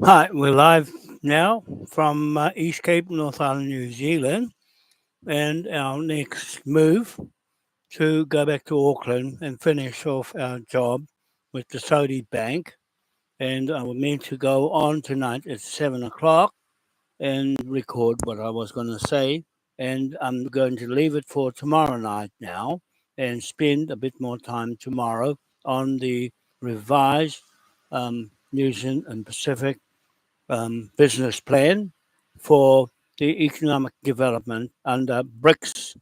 Hi, we're live now from East Cape, North Island, New Zealand, and our next move to go back to Auckland and finish off our job with the Saudi Bank. And I was meant to go on tonight at 7 o'clock and record what I was going to say. And I'm going to leave it for tomorrow night now and spend a bit more time tomorrow on the revised New Zealand and Pacific business plan for the economic development under BRICS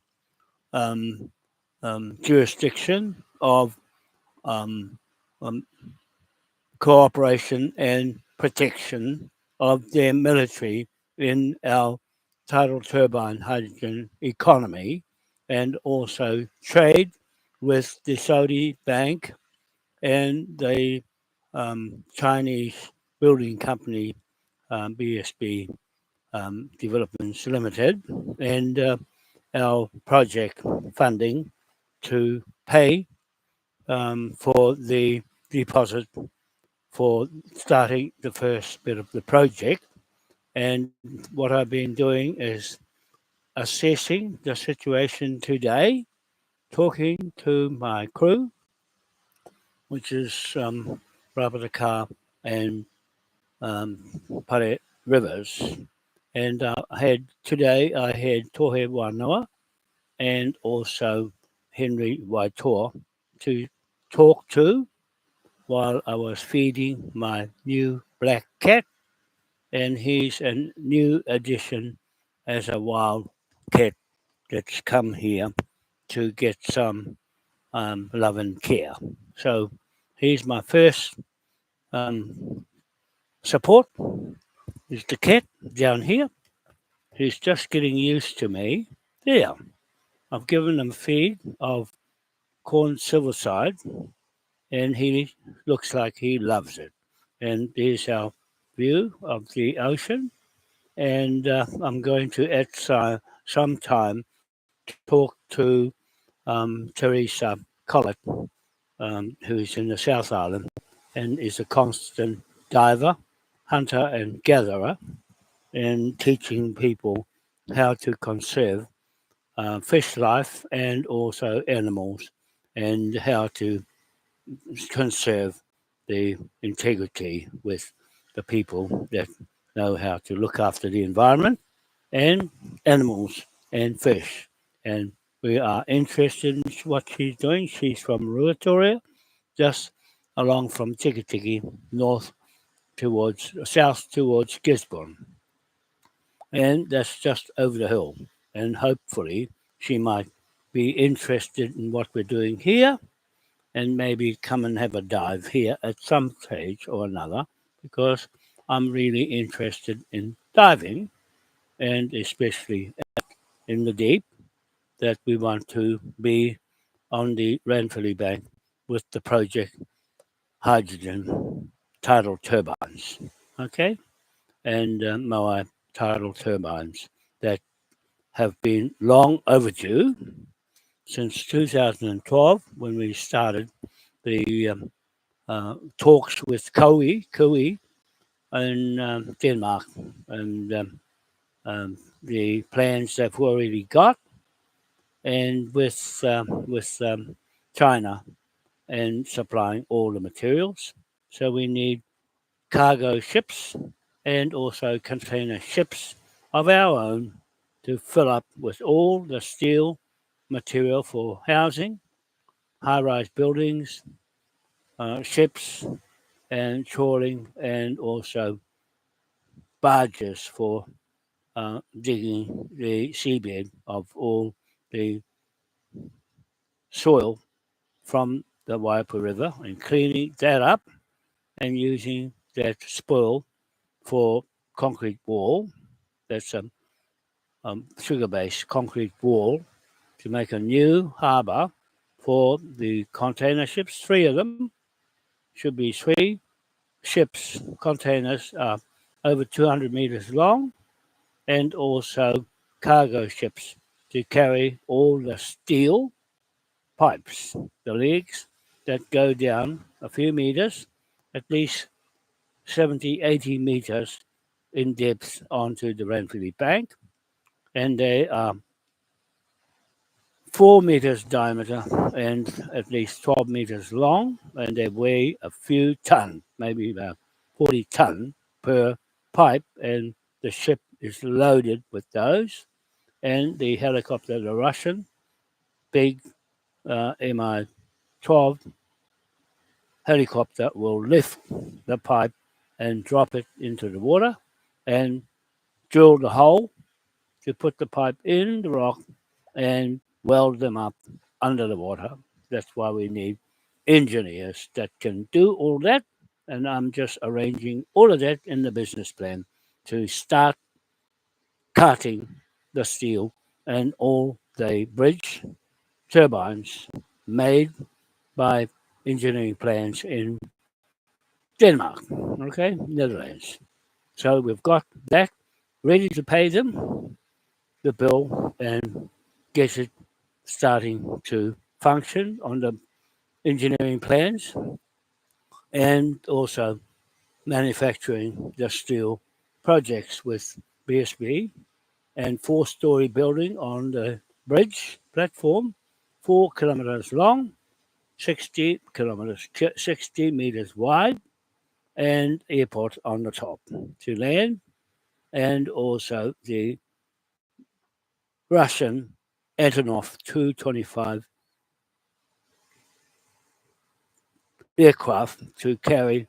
um, jurisdiction of um, um, cooperation and protection of their military in our tidal turbine hydrogen economy, and also trade with the Saudi bank and the Chinese building company BSB Developments Limited, and our project funding to pay for the deposit for starting the first bit of the project. And what I've been doing is assessing the situation today, talking to my crew, which is Rapatakar and Pare Rivers. And I had Tohe Wanoa and also Henry Waitoa to talk to while I was feeding my new black cat, and he's a new addition as a wild cat that's come here to get some love and care. So he's my first um, support. Is the cat down here? He's just getting used to me. There, I've given him feed of corn silverside, and he looks like he loves it. And there's our view of the ocean. And I'm going to at some time talk to Teresa Collett, who's in the South Island and is a constant diver, hunter, and gatherer, and teaching people how to conserve fish life and also animals, and how to conserve the integrity with the people that know how to look after the environment and animals and fish. And we are interested in what she's doing. She's from Ruatoria, just along from Tikitiki, north towards south towards Gisborne. And that's just over the hill. And hopefully she might be interested in what we're doing here and maybe come and have a dive here at some stage or another, because I'm really interested in diving, and especially in the deep, that we want to be on the Ranfurly Bank with the project hydrogen tidal turbines. Okay? And Moai tidal turbines that have been long overdue since 2012, when we started the talks with Kui in Denmark, and the plans they've already got, and with China, and supplying all the materials. So we need cargo ships and also container ships of our own to fill up with all the steel material for housing, high-rise buildings, ships, and trawling, and also barges for digging the seabed of all the soil from the Waipu River and cleaning that up and using that spoil for concrete wall. That's a sugar-based concrete wall to make a new harbour for the container ships. Three of them should be three ships. Containers are over 200 meters long, and also cargo ships to carry all the steel pipes, the legs that go down a few meters, at least 70, 80 meters in depth onto the Ranfurly Bank, and they are 4 meters diameter and at least 12 meters long, and they weigh a few ton, maybe about 40 ton per pipe, and the ship is loaded with those. And the helicopter, the Russian big Mi-12 helicopter, will lift the pipe and drop it into the water and drill the hole to put the pipe in the rock and weld them up under the water. That's why we need engineers that can do all that. And I'm just arranging all of that in the business plan to start cutting the steel and all the bridge turbines made by engineering plans in Denmark, okay, Netherlands. So we've got that ready to pay them the bill and get it starting to function on the engineering plans, and also manufacturing the steel projects with BSB, and four-story building on the bridge platform, 4 kilometers long, 60 meters wide, and airport on the top to land, and also the Russian Antonov 225 aircraft to carry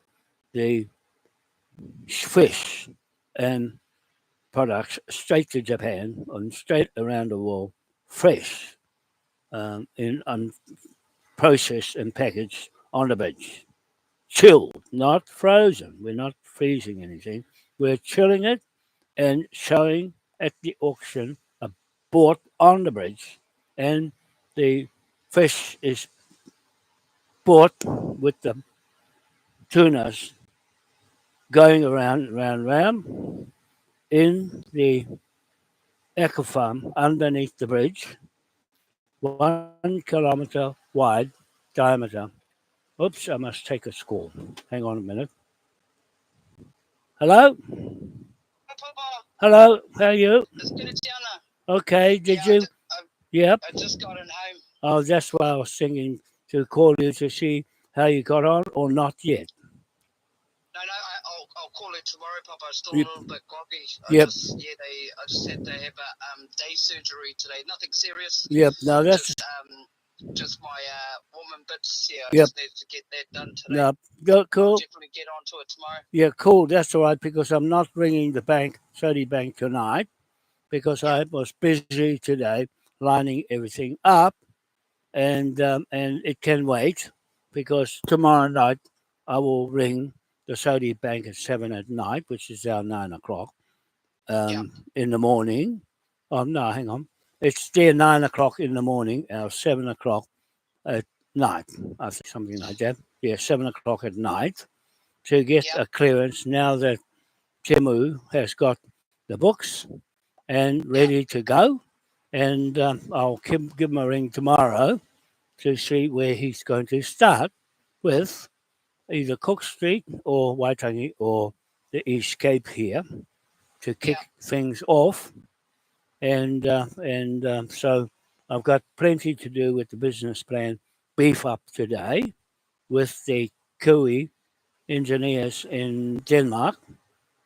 the fish and products straight to Japan and straight around the world, fresh, in processed and packaged on the bench, chilled, not frozen. We're not freezing anything. We're chilling it and showing at the auction a bought on the bridge, and the fish is bought with the tunas going around, round, round in the aquafarm underneath the bridge, 1 kilometer wide diameter. Oops, I must take a score. Hang on a minute. Hello? Papa, Hello, how are you? it's Tiana. Okay, did Yeah, you? Yep. I just got in home. Oh, that's why I was thinking to call you to see how you got on, or not yet. No, I'll call it tomorrow, Papa. I'm still a Yep. little bit groggy. Yep. I just had to have a day surgery today. Nothing serious. Yep. Now that's Just my woman bits. Yeah, I yep. just need to get that done today. Now go I'll cool. definitely get onto it tomorrow. Yeah, cool. That's all right because I'm not ringing the bank, Saudi Bank tonight because Yeah, I was busy today lining everything up, and it can wait because tomorrow night I will ring the Saudi Bank at 7 at night, which is our 9 o'clock yeah, in the morning. Oh no, hang on, it's their 9 o'clock in the morning, our 7 o'clock at night. I think something like that. Yeah, 7 o'clock at night to get yeah, a clearance now that Timu has got the books and yeah, ready to go. And I'll give him a ring tomorrow to see where he's going to start with either Cook Street or Waitangi or the East Cape here to yeah, kick things off. And so I've got plenty to do with the business plan beef up today with the Kiwi engineers in Denmark,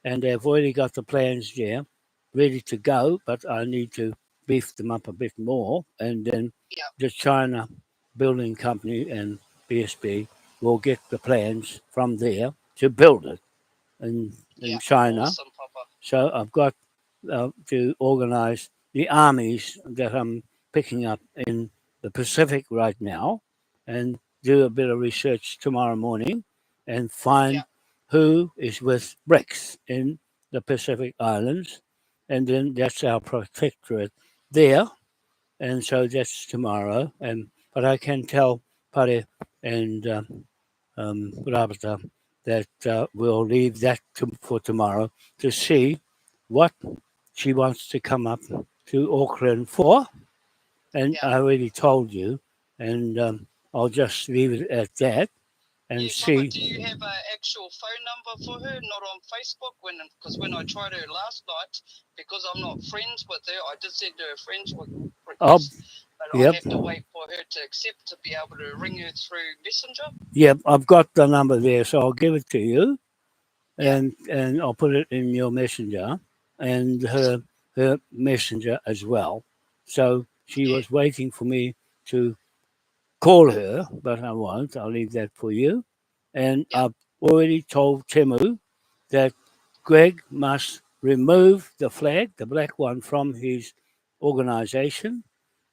and they've already got the plans there ready to go, but I need to beef them up a bit more. And then yeah, the China Building Company and BSB will get the plans from there to build it in yeah. China. Awesome, Papa. So I've got to organize the armies that I'm picking up in the Pacific right now and do a bit of research tomorrow morning and Yeah, find who is with BRICS in the Pacific Islands. And then that's our protectorate there. And so that's tomorrow. And but I can tell Pare and Rabata that we'll leave that for tomorrow to see what she wants to come up to Auckland for. And yeah, I already told you, and I'll just leave it at that. and Yeah, Papa, do see. you have an actual phone number for her, not on Facebook? Because when I tried her last night, because I'm not friends with her, I did send her a friends Oh, request, but I yep, have to wait for her to accept to be able to ring her through Messenger. yep. I've got the number there, so I'll give it to you, Yeah, and I'll put it in your messenger and awesome. her messenger as well. So she Yeah, was waiting for me to call her, but I won't. I'll leave that for you. And yeah, I've already told Timu that Greg must remove the flag, the black one, from his organisation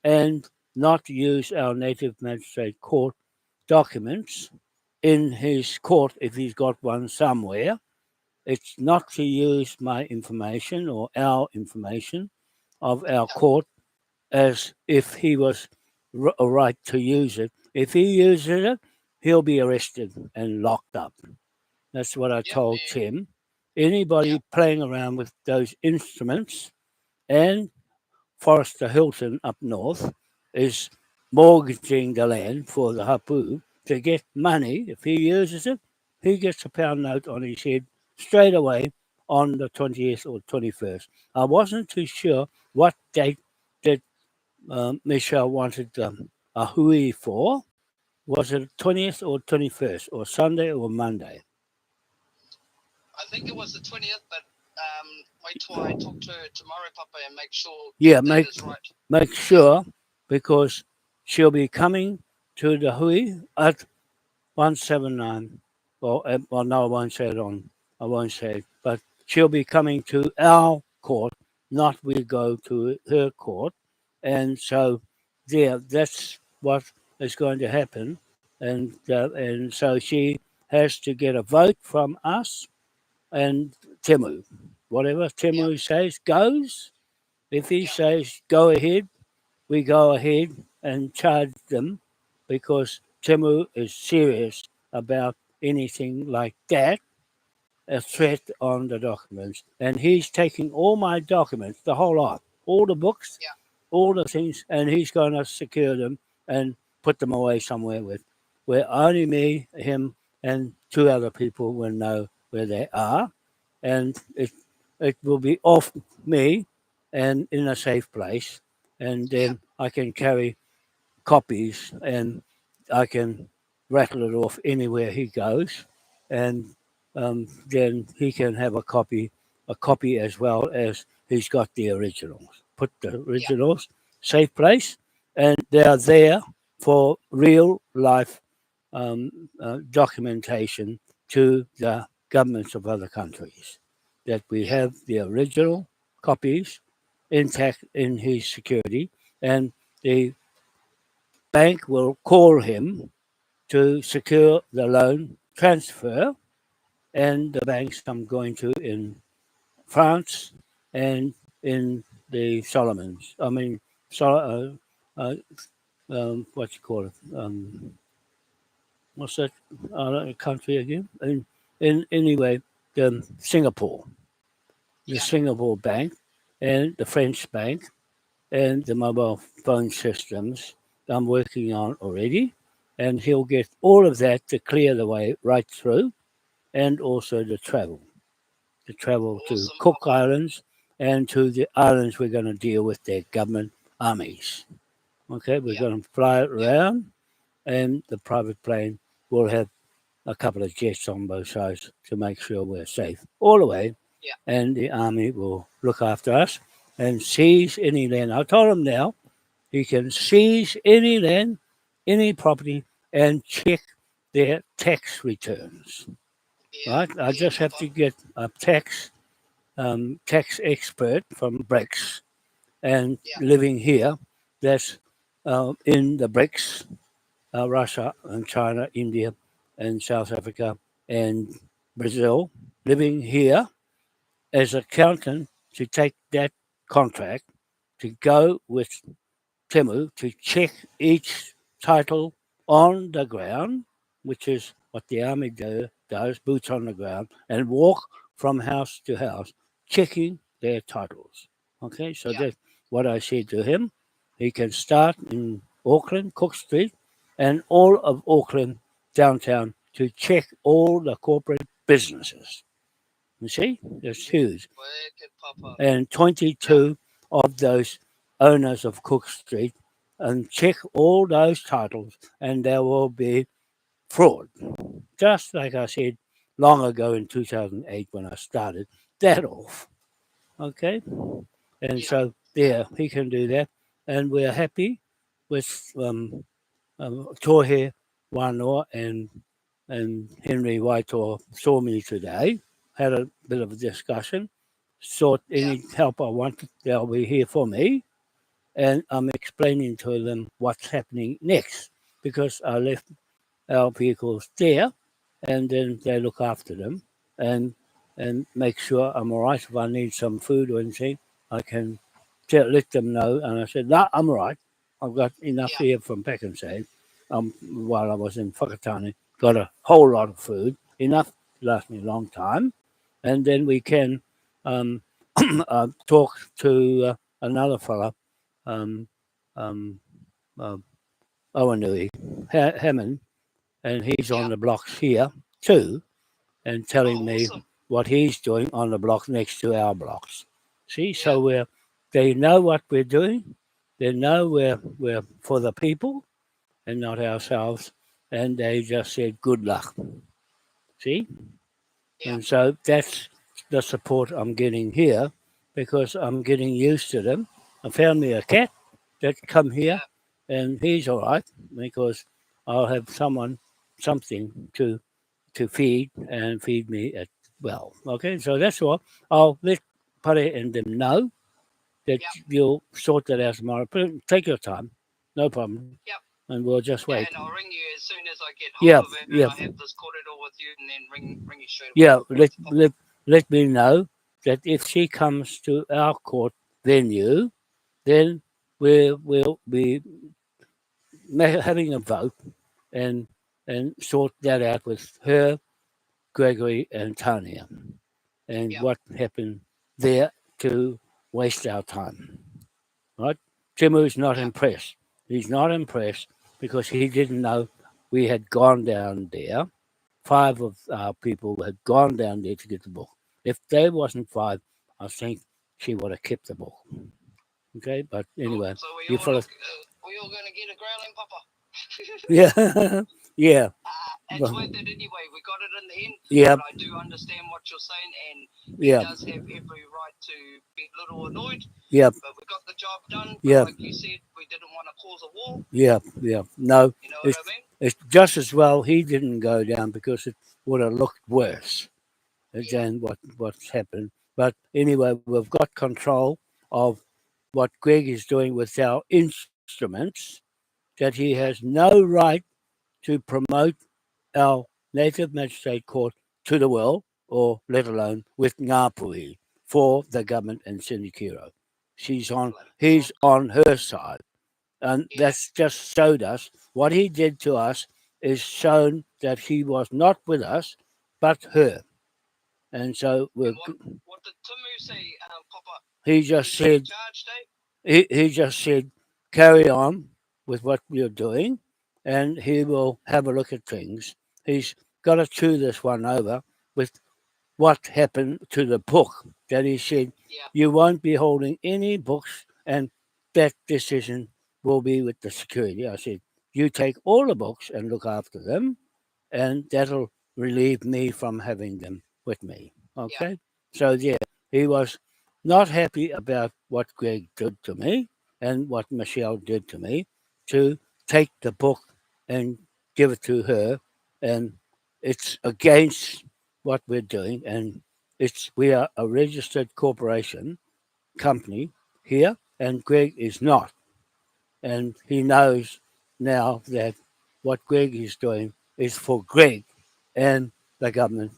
and not use our native magistrate court documents in his court if he's got one somewhere. It's not to use my information or our information of our yeah, court as if he was a right to use it. If he uses it, he'll be arrested and locked up. That's what I yeah, told yeah, Tim. yeah, Anybody playing around with those instruments, and Forrester Hilton up north is mortgaging the land for the hapu to get money. If he uses it, he gets a pound note on his head straight away on the 20th or 21st. I wasn't too sure what date that Michelle wanted a hui for. Was it 20th or 21st, or Sunday or Monday? I think it was the 20th, but wait till I talk to her tomorrow, Papa, and make sure Yeah, that is right. make Yeah, sure, because she'll be coming to the hui at 179. Well, no, I won't say it on. I won't say it, but she'll be coming to our court, not we go to her court, and so yeah, that's what is going to happen, and so she has to get a vote from us and Timu. Whatever yeah, Timu says goes. If he yeah, says go ahead, we go ahead and charge them, because Timu is serious about anything like that, a threat on the documents. And he's taking all my documents, the whole lot, all the books, yeah, all the things, and he's going to secure them and put them away somewhere where only me, him, and two other people will know where they are. And it will be off me and in a safe place. And yeah, then I can carry copies and I can rattle it off anywhere he goes. And then he can have a copy as well as he's got the originals. Put the yeah, originals safe place, and they are there for real life documentation to the governments of other countries that we yeah, have the original copies intact in his security, and the bank will call him to secure the loan transfer, and the banks I'm going to in France and in the Solomons. I mean, what you call it? What's that country again? In anyway, Singapore, the yeah, Singapore bank, and the French bank, and the mobile phone systems I'm working on already. And he'll get all of that to clear the way right through, and also the travel to awesome, Cook Papa. Islands and to the islands we're going to deal with their government armies. Okay, we're Yeah, going to fly it yeah, around, and the private plane will have a couple of jets on both sides to make sure we're safe all the way, yeah, and the army will look after us and seize any land. I told him now he can seize any land, any property, and check their tax returns. yeah, Right? I yeah, just have Papa. to get a tax expert from BRICS and Yeah, living here. That's in the BRICS, Russia and China, India and South Africa and Brazil, living here as accountant to take that contract to go with Timu to check each title on the ground, which is what the army does, boots on the ground, and walk from house to house, checking their titles. Okay, so yeah, that's what I said to him. He can start in Auckland, Cook Street, and all of Auckland downtown to check all the corporate businesses. You see, it's huge. Wicked, Papa. And Yeah. 22 of those owners of Cook Street, and check all those titles, and there will be fraud. Just like I said long ago in 2008 when I started that off. Okay? And Yeah. so, yeah, he can do that. And we're happy with Tohe Wanoa and Henry Waitoa saw me today, had a bit of a discussion, sought Yeah. any help I wanted, they'll be here for me. And I'm explaining to them what's happening next because I left our vehicles there and then they look after them and make sure I'm all right. If I need some food or anything, I can let them know. And I said, no, I'm all right. I've got enough Yeah. here from Pekingese. While I was in Whakatane, got a whole lot of food, enough to last me a long time. And then we can um, talk to another fella, um, um, uh, Owanui, Hammond, and he's on Yeah. the blocks here too, and telling Oh, me awesome. what he's doing on the block next to our blocks. See, Yeah. so they know what we're doing. They know we're for the people and not ourselves, and they just said good luck. See, Yeah. and so that's the support I'm getting here because I'm getting used to them. I found me a cat that come here, Yeah. and he's all right because I'll have something to feed and feed me at well. Okay, so that's all. I'll let Pare and them know that Yeah. you'll sort that out tomorrow. Take your time, no problem, Yeah. and we'll just Yeah, wait. and I'll ring you as soon as I get hold Yeah, of it and yeah, I have this corridor with you, and then ring you straight away. yeah. What's the Papa? Let me know that if she comes to our court venue, then we'll be having a vote and sort that out with her, Gregory, and Tanya, and Yeah. what happened there to waste our time. Right? Timu's not Yeah. impressed. He's not impressed because he didn't know we had gone down there. Five of our people had gone down there to get the book. If there wasn't five, I think she would have kept the book. Okay, but Cool. anyway, So you fellas, we all gonna get a growling, Papa. yeah, yeah, It's worth it anyway. We got it in the end, yeah, but I do understand what you're saying, and he yeah, does have every right to be a little annoyed. yeah, But we got the job done. But yeah, like you said, we didn't want to cause a war. yeah, yeah. No, You know what it's I mean? it's just as well he didn't go down because it would have looked worse Yeah. than what's happened. But anyway, we've got control of what Greg is doing with our instruments. That he Yeah. has no right to promote our native magistrate court to the world, or let alone with Ngāpuhi for the government and Sinikiro. Bloody He's dog. on her side. And Yeah. that's just showed us what he did to us is shown that he was not with us, but her. And so And what did Timu say, Papa? he Did he just say he said, charged, eh? he just said, carry on with what you're doing, and he will have a look at things. He's got to chew this one over with what happened to the book that he said Yeah. you won't be holding any books and that decision will be with the security. I said, you take all the books and look after them and that'll relieve me from having them with me. Yeah. Okay? So, yeah, he was not happy about what Greg did to me and what Michelle did to me to take the book and give it to her. And it's against what we're doing. And we are a registered corporation company here, and Greg is not. And he knows now that what Greg is doing is for Greg and the government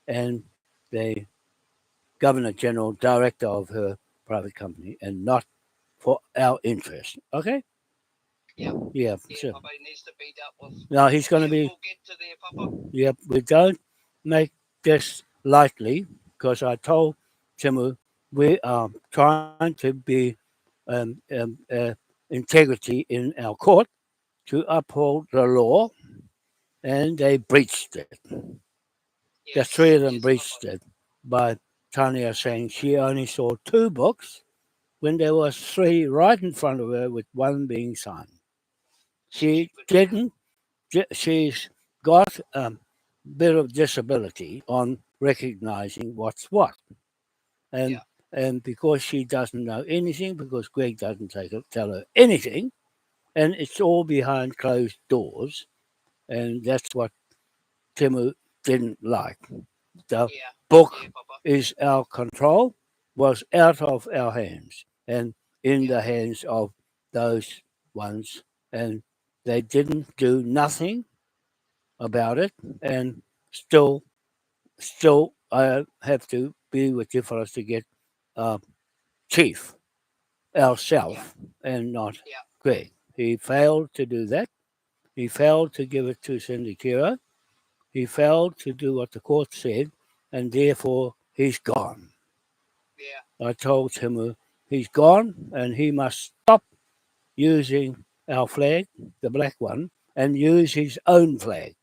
and the Governor General Director of her private company and not for our interest. Okay? Yeah. Yeah, Yeah, sure. Papa, he needs to be dealt with. Now he's going to And be, we'll get to there, Papa. yep, we don't make this lightly because I told Timu we are trying to be um, um, uh, integrity in our court to uphold the law and they breached it. The Yes. three of them Yes, Papa. breached it by Tanya saying she only saw two books when there was three right in front of her with one being signed. She Stupid. didn't. She's got a bit of disability on recognizing what's what, and Yeah. and because she doesn't know anything, because Greg doesn't tell her anything, and it's all behind closed doors, and that's what Timu didn't like. The Yeah. book Yeah, Papa. is our control, was out of our hands and in Yeah. the hands of those ones, and they didn't do nothing about it, and still, still, I have to be with you for us to get uh, Chief Yeah. ourselves and not Yeah. Greg. He failed to do that. He failed to give it to Syndicura. He failed to do what the court said, and therefore he's gone. Yeah. I told him he's gone and he must stop using our flag, the black one, and use his own flag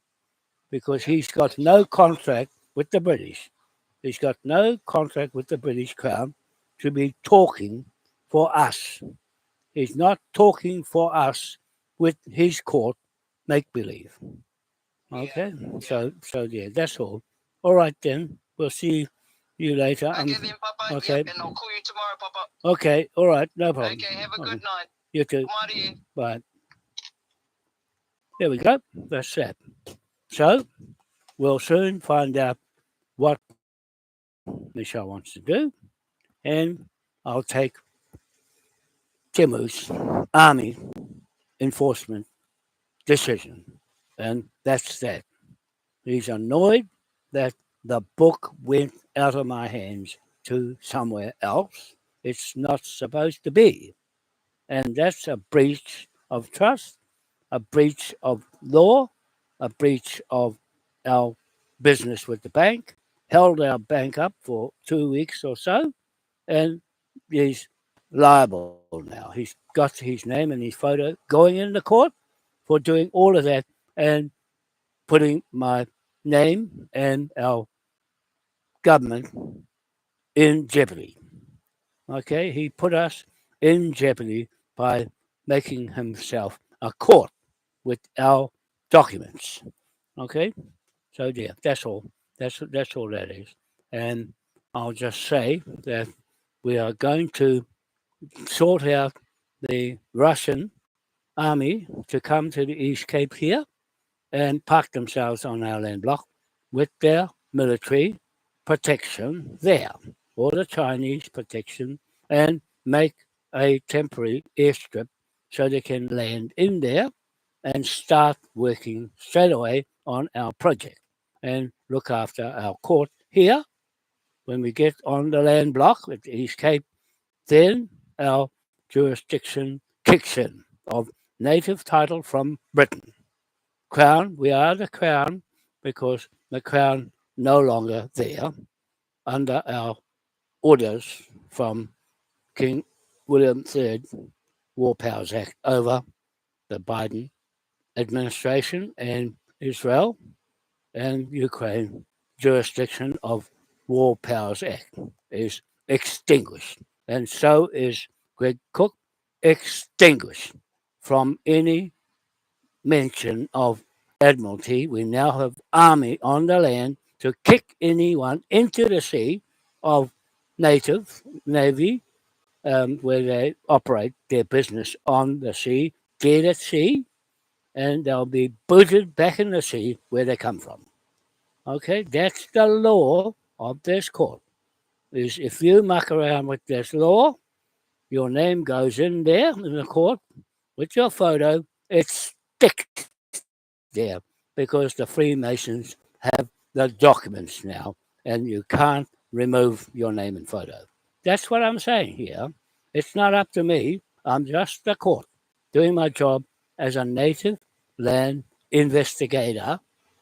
because Yeah. he's got That's no right, Papa. contract with the British. He's got no contract with the British Crown to be talking for us. He's not talking for us with his court make believe. Yeah. Okay, Yeah. so yeah, that's all. All right then, we'll see you later. Okay then, Papa. Yep. Okay, And I'll call you tomorrow, Papa. okay, all right, no problem. Okay. Have a good Okay, night. you too. Kumari. Bye. There we go. That's that. So we'll soon find out what Michelle wants to do, and I'll take Timu's army enforcement decision, and that's that. He's annoyed that the book went out of my hands to somewhere else. It's not supposed to be. And that's a breach of trust, a breach of law, a breach of our business with the bank, held our bank up for 2 weeks or so, and he's liable now. He's got his name and his photo going in the court for doing all of that and putting my name and our government in jeopardy. Okay, he put us in jeopardy by making himself a court with our documents. Okay, so yeah, that's all. That's all that is. And I'll just say that we are going to sort out the Russian army to come to the East Cape here and park themselves on our land block with their military protection there, or the Chinese protection, and make a temporary airstrip so they can land in there and start working straight away on our project and look after our court here. When we get on the land block at the East Cape, then our jurisdiction kicks in of native title from Britain. Crown, we are the Crown because the Crown no longer there under our orders from King William III War Powers Act over the Biden administration and Israel and Ukraine jurisdiction of War Powers Act is extinguished. And so is Greg Cook extinguished from any mention of Admiralty. We now have army on the land to kick anyone into the sea of native navy where they operate their business on the sea, dead at sea, and they'll be booted back in the sea where they come from. Okay, that's the law of this court. Is if you muck around with this law, your name goes in there in the court with your photo. It sticks there because the Freemasons have the documents now, and you can't remove your name and photo. That's what I'm saying here. It's not up to me. I'm just the court doing my job as a native land investigator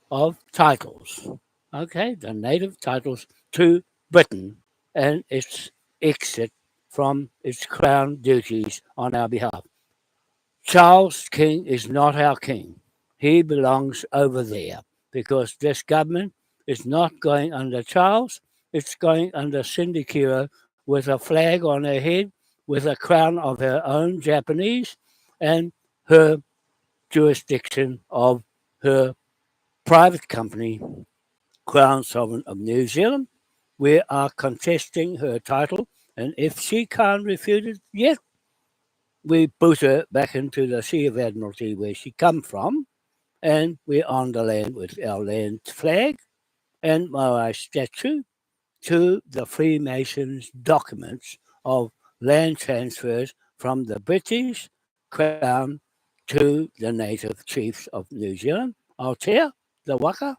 of titles. Okay, the native titles to Britain and its exit from its crown duties on our behalf. Charles King is not our king. he belongs over there because this government is not going under Charles, it's going under Cindy Kiro with a flag on her head, with a crown of her own Japanese, and her jurisdiction of her private company, Crown Sovereign of New Zealand. We are contesting her title, and if she can't refute it yet, we boot her back into the Sea of Admiralty where she come from, and we're on the land with our land flag and Maori statue to the Freemasons' documents of land transfers from the British Crown to the native chiefs of New Zealand, Aotea, the Waka,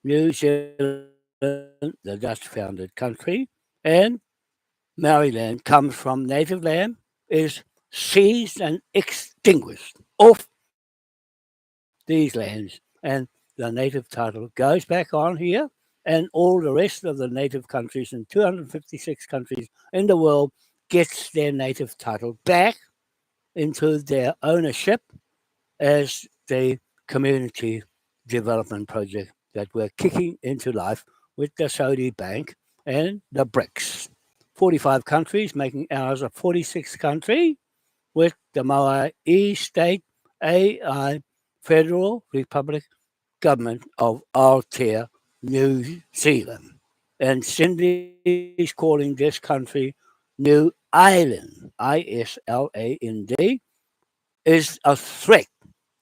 New Zealand, the Dutch founded country, and Maori land comes from native land, is seized and extinguished off these lands, and the native title goes back on here, and all the rest of the native countries and 256 countries in the world gets their native title back into their ownership as the community development project that we're kicking into life with the Saudi Bank and the BRICS. 45 countries making ours a 46th country with the Maui State AI Federal Republic Government of Aotea, New Zealand. And Cindy's calling this country New Island, Island, is a threat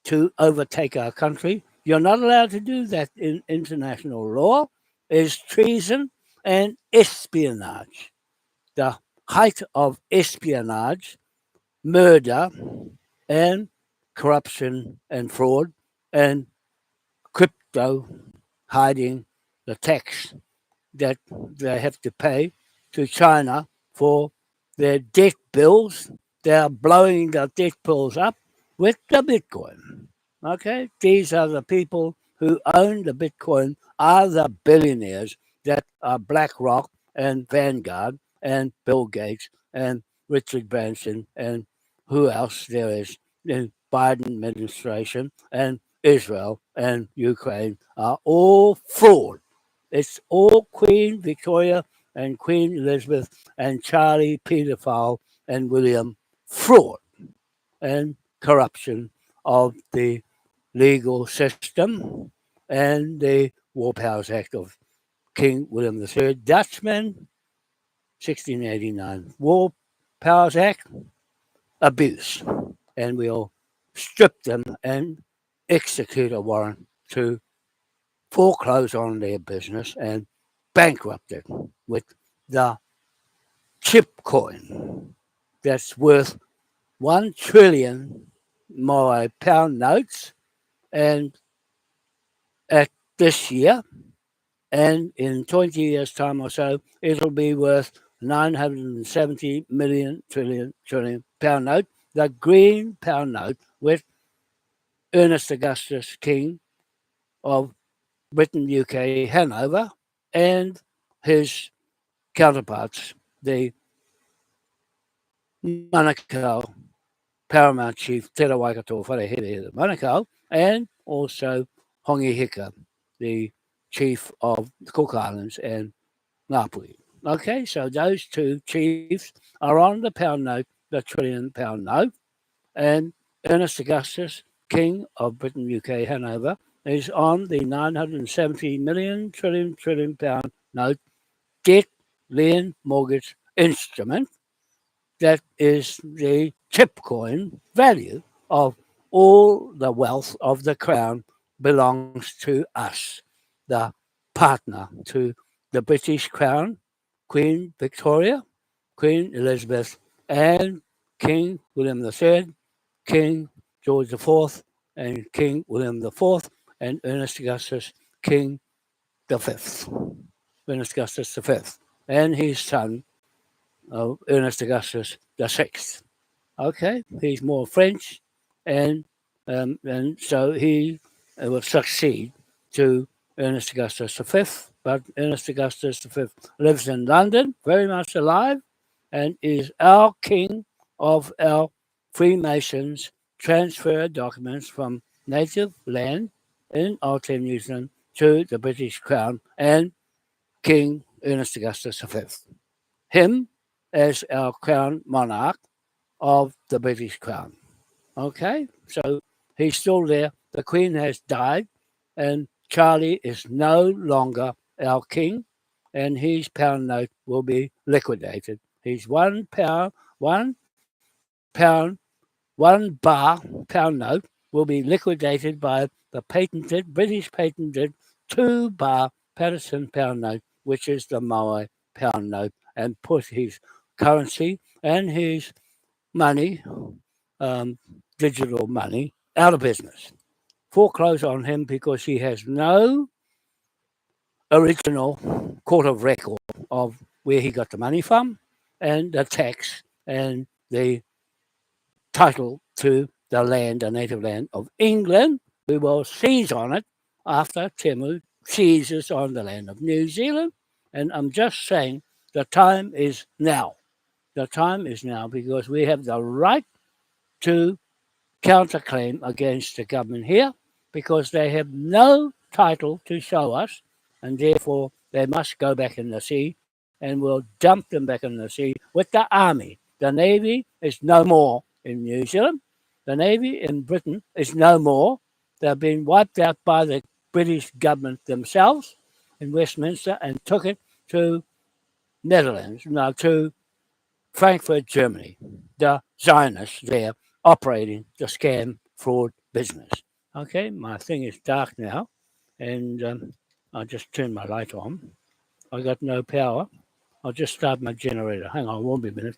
to overtake our country. You're not allowed to do that in international law. Is treason and espionage. The height of espionage, murder, and corruption and fraud, and crypto hiding the tax that they have to pay to China for their debt bills. They're blowing the debt bills up with the Bitcoin. Okay, these are the people who own the Bitcoin, are the billionaires that are BlackRock and Vanguard and Bill Gates and Richard Branson and who else there is in Biden administration and Israel and Ukraine are all fraud. It's all Queen Victoria and Queen Elizabeth and Charlie Pedophile and William fraud and corruption of the legal system and the War Powers Act of King William III, Dutchman, 1689. War Powers Act, abuse. And we'll strip them and execute a warrant to foreclose on their business and bankrupt it with the chip coin that's worth 1 trillion more pound notes and at this year and in 20 years time or so it'll be worth 970 million trillion pound note, the green pound note with Ernest Augustus King of Britain, UK, Hanover, and his counterparts, the Manukau Paramount Chief Te Waikato Wharehere Manukau, and also Hongi Hika, the chief of the Cook Islands and Ngāpuhi. Okay, so those two chiefs are on the pound note, the trillion-pound note, and Ernest Augustus, King of Britain, UK, Hanover, is on the 970 million trillion pound note debt lien mortgage instrument that is the chip coin value of all the wealth of the crown belongs to us, the partner to the British crown, Queen Victoria, Queen Elizabeth, and King William III, King George IV, and King William IV, and Ernest Augustus, King V, Ernest Augustus V, and his son, Ernest Augustus VI. Okay, he's more French, and so he will succeed to Ernest Augustus V. But Ernest Augustus V lives in London, very much alive, and is our king of our Freemasons transfer documents from native land in Aotearoa, New Zealand to the British Crown and King Ernest Augustus V. Him as our crown monarch of the British Crown. Okay, so he's still there. The Queen has died, and Charlie is no longer our king, and his pound note will be liquidated. His pound, 1 bar pound note will be liquidated by the British patented 2 bar Patterson pound note, which is the Maui pound note, and put his currency and his money, um, digital money, out of business. Foreclose on him because he has no original court of record of where he got the money from and the tax and the title to the land, the native land of England. We will seize on it after Temu seizes on the land of New Zealand. And I'm just saying the time is now. The time is now because we have the right to counterclaim against the government here because they have no title to show us, and therefore they must go back in the sea, and we'll dump them back in the sea with the army. The navy is no more in New Zealand. The navy in Britain is no more. They've been wiped out by the British government themselves in Westminster and took it to Netherlands, no, to Frankfurt, Germany, the Zionists there operating the scam fraud business. Okay, my thing is dark now, and I just turned my light on. I got no power. I'll just start my generator. Hang on, won't be a minute.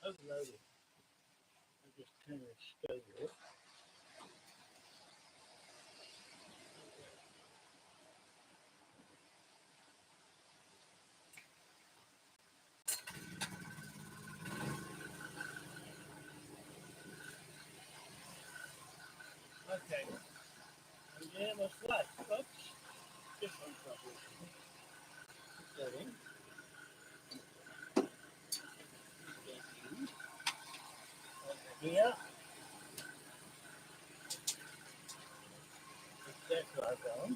Overloaded. I just turn the stove off. Okay, and there was that, folks. This one's not working. Here, that's right on,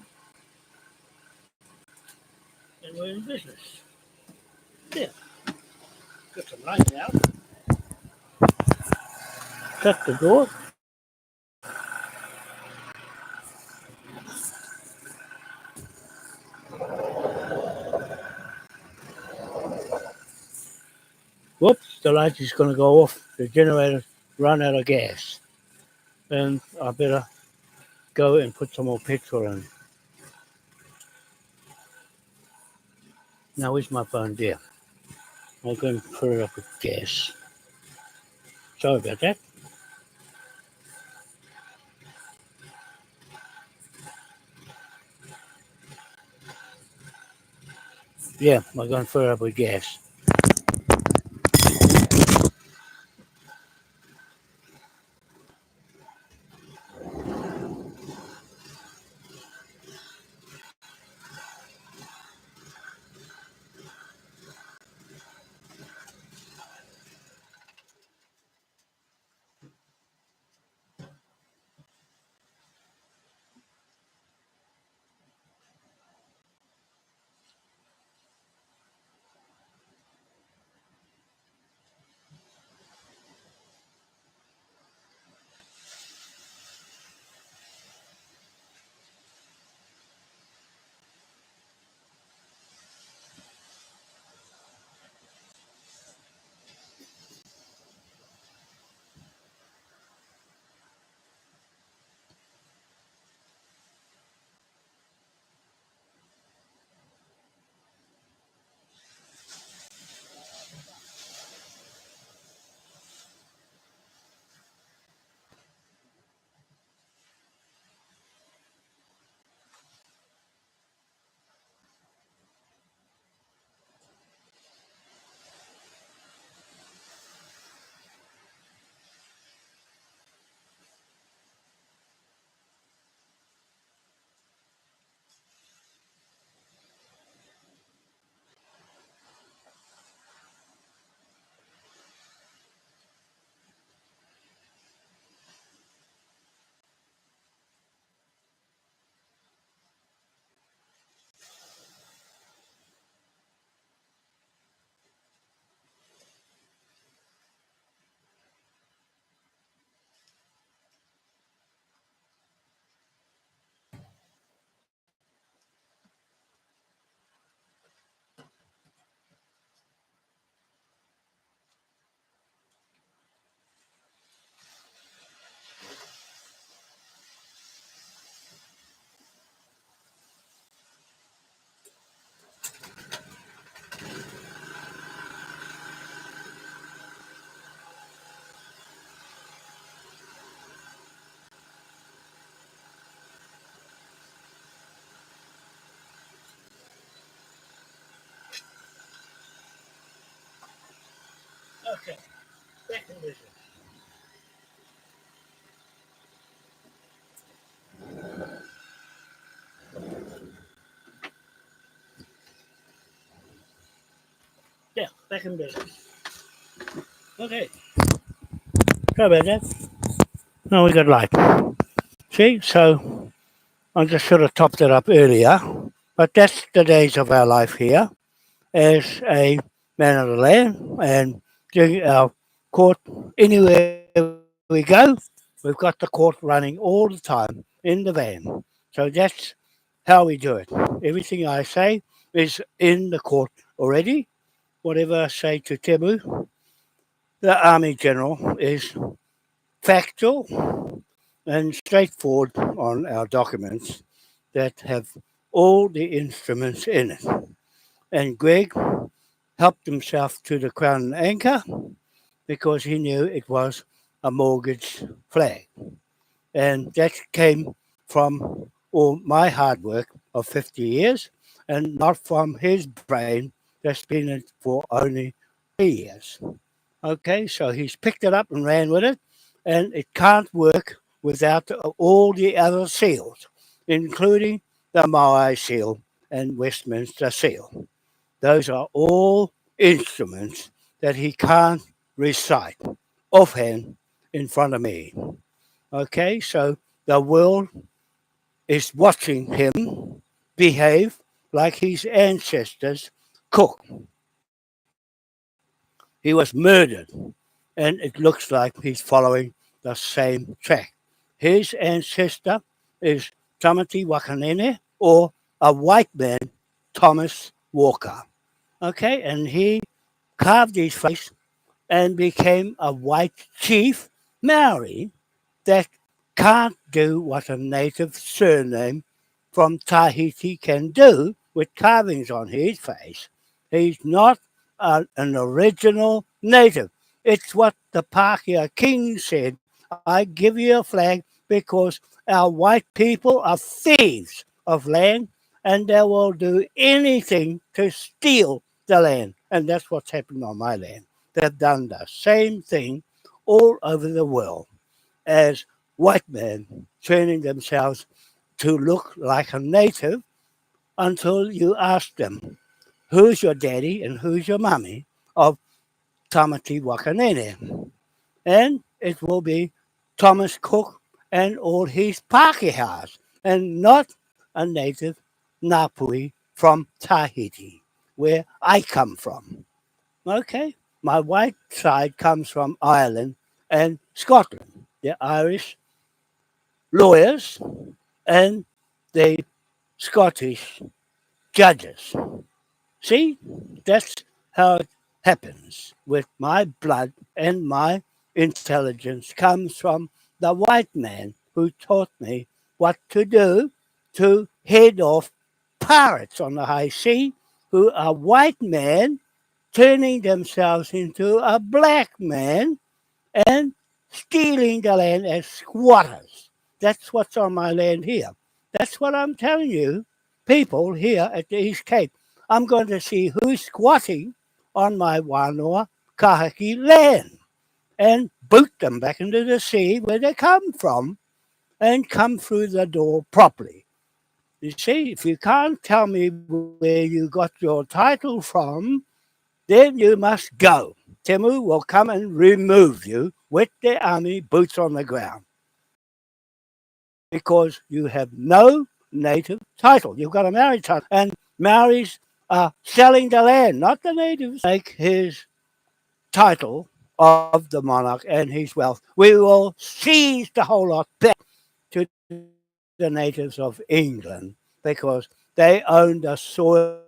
and we're in business. There, got some light now. Shut the door. Whoops, the light is going to go off. The generator run out of gas. And I better go and put some more petrol in. Now, where's my phone? There. I'll go and put it up with gas. Sorry about that. Yeah, I'm going to fill it up with gas. Okay, second visit. Yeah, second visit. Okay, sorry about that. Now we got light. See, so I just should have topped it up earlier, but that's the days of our life here as a man of the land and doing our court anywhere we go. We've got the court running all the time in the van. So that's how we do it. Everything I say is in the court already. Whatever I say to Timu, the Army General, is factual and straightforward on our documents that have all the instruments in it. And Greg helped himself to the crown and anchor because he knew it was a mortgage flag. And that came from all my hard work of 50 years and not from his brain that's been it for only 3 years. Okay, so he's picked it up and ran with it, and it can't work without all the other seals, including the Maui seal and Westminster seal. Those are all instruments that he can't recite offhand in front of me. Okay, so the world is watching him behave like his ancestors Cook. He was murdered, and it looks like he's following the same track. His ancestor is Tamati Wakanene, or a white man, Thomas Walker. Okay, and he carved his face and became a white chief Maori that can't do what a native surname from Tahiti can do with carvings on his face. He's not an original native. It's what the Pākehā king said. I give you a flag because our white people are thieves of land and they will do anything to steal the land. And that's what's happened on my land. They've done the same thing all over the world as white men training themselves to look like a native until you ask them, who's your daddy and who's your mummy of Tamati Wakanene? And it will be Thomas Cook and all his Pākehās, and not a native Ngāpuhi from Tahiti, where I come from. Okay? My white side comes from Ireland and Scotland. The Irish lawyers and the Scottish judges. See, that's how it happens with my blood, and my intelligence comes from the white man who taught me what to do to head off pirates on the high sea who are white men turning themselves into a black man and stealing the land as squatters. That's what's on my land here. That's what I'm telling you, people here at the East Cape. I'm going to see who's squatting on my Wānoa Kahaki land and boot them back into the sea where they come from and come through the door properly. You see, if you can't tell me where you got your title from, then you must go. Temu will come and remove you with the army boots on the ground because you have no native title. You've got a Maori title, and Maoris are selling the land, not the natives. Make his title of the monarch and his wealth. We will seize the whole lot back to the natives of England because they own the soil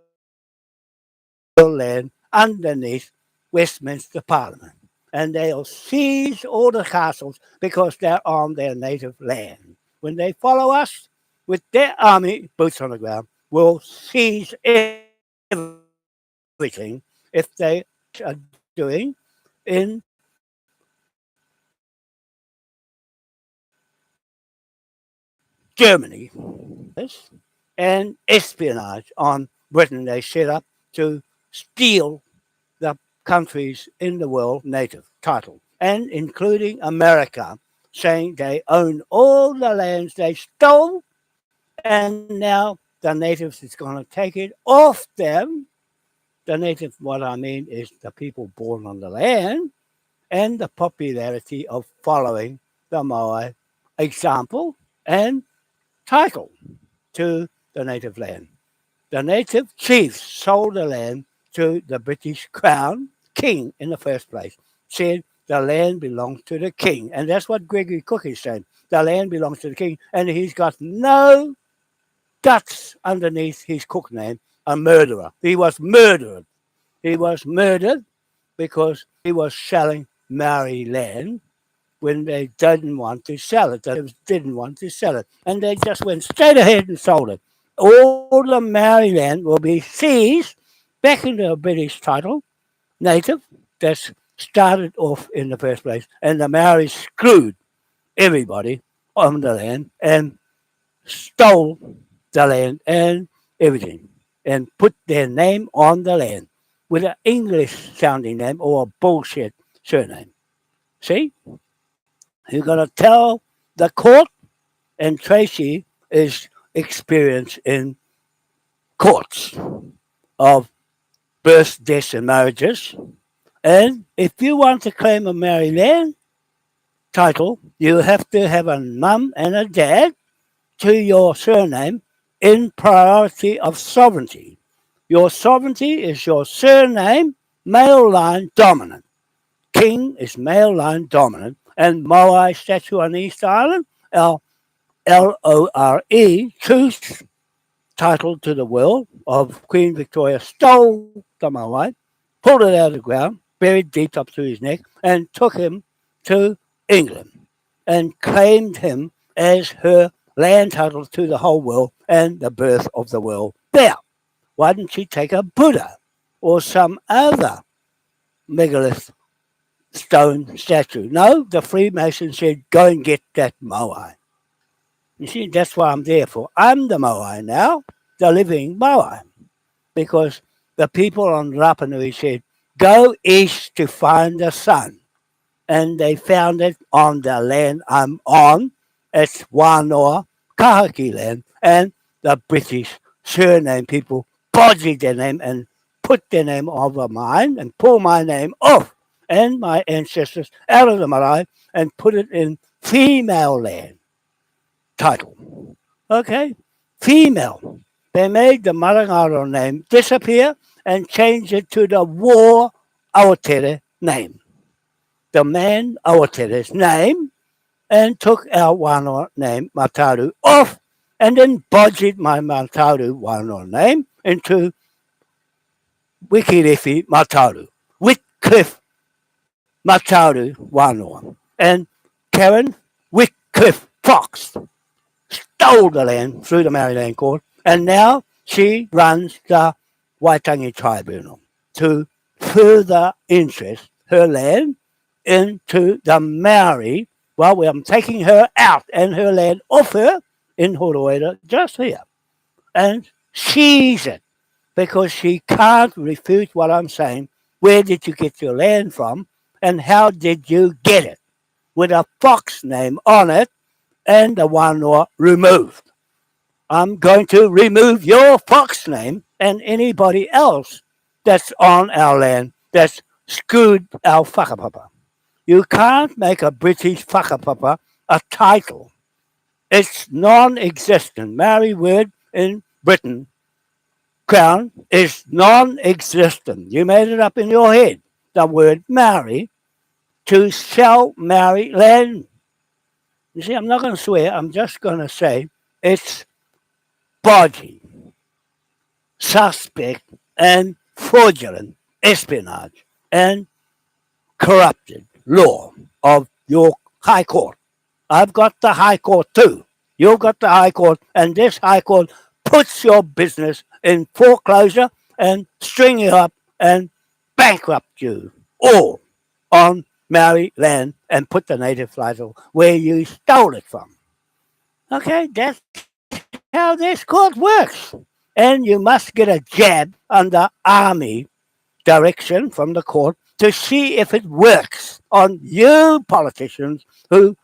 land underneath Westminster Parliament. And they'll seize all the castles because they're on their native land. When they follow us with their army, boots on the ground, we'll seize everything if they what the British are doing in Germany and espionage on Britain. They set up to steal the countries in the world native title, and including America, saying they own all the lands they stole, and now the natives is going to take it off them. The native, what I mean, is the people born on the land and the popularity of following the Maori example and title to the native land. The native chiefs sold the land to the British Crown King in the first place, said the land belongs to the king. And that's what Gregory Cook is saying. The land belongs to the king, and he's got no guts underneath his cook name, a murderer. He was murdered. He was murdered because he was selling Maori land when they didn't want to sell it. They didn't want to sell it. And they just went straight ahead and sold it. All the Maori land will be seized back into a British title, native, that's started off in the first place. And the Maoris screwed everybody on the land and stole the land and everything and put their name on the land with an English sounding name or a bullshit surname. See? You're going to tell the court, and Tracy is experienced in courts of births, deaths, and marriages. And if you want to claim a Maori land title, you have to have a mum and a dad to your surname in priority of sovereignty. Your sovereignty is your surname, male line dominant. King is male line dominant, and Moai statue on East Island, LORE, truth title to the world of Queen Victoria, stole the Moai, pulled it out of the ground, buried deep up to his neck, and took him to England and claimed him as her land title to the whole world and the birth of the world there. Why didn't she take a Buddha or some other megalith stone statue? No, the Freemason said, go and get that Moai. You see, that's what I'm there for. I'm the Moai now, the living Moai, because the people on Rapa Nui said, go east to find the sun. And they found it on the land I'm on. It's Wānoa, Kahaki land. And the British surname people bodged their name and put their name over mine and pull my name off and my ancestors out of the marae and put it in female land title. Okay? Female. They made the Marangaro name disappear and changed it to the War Aotere name. The man Aotere's name and took our Wānoa name, Mataru, off and then bodged my Mataru Wānoa name into Wikirefi Mataru, Whitcliffe Mataru Wānoa. And Karen Whitcliffe Fox stole the land through the Maryland court, and now she runs the Waitangi Tribunal to further interest her land into the Maori. Well, I'm taking her out and her land off her in Horoera, just here, and seize it because she can't refute what I'm saying. Where did you get your land from, and how did you get it? With a Fox name on it and the Wānoa removed. I'm going to remove your Fox name and anybody else that's on our land that's screwed our whakapapa. You can't make a British whakapapa a title. It's non-existent. Maori word in Britain, crown, is non-existent. You made it up in your head, the word Maori, to sell Maori land. You see, I'm not going to swear. I'm just going to say it's bodgy, suspect, and fraudulent espionage and corrupted law of your High Court. I've got the High Court too. You've got the High Court, and this High Court puts your business in foreclosure and string you up and bankrupt you all on Maori land and put the native title where you stole it from. Okay, that's how this court works. And you must get a jab under ARMIE, direction from the court to see if it works on you politicians who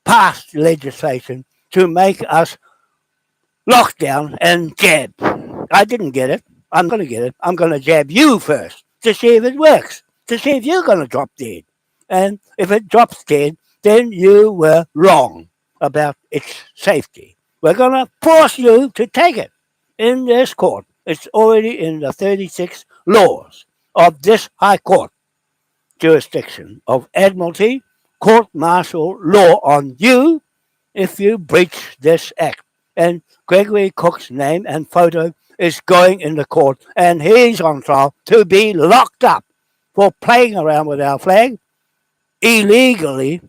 passed legislation to make us lock down and jab. I didn't get it. I'm going to get it. I'm going to jab you first to see if it works, to see if you're going to drop dead. And if it drops dead, then you were wrong about its safety. We're going to force you to take it in this court. It's already in the 36 laws of this High Court jurisdiction of Admiralty, court martial law on you if you breach this act. And Gregory Cook's name and photo is going in the court, and he's on trial to be locked up for playing around with our flag, illegally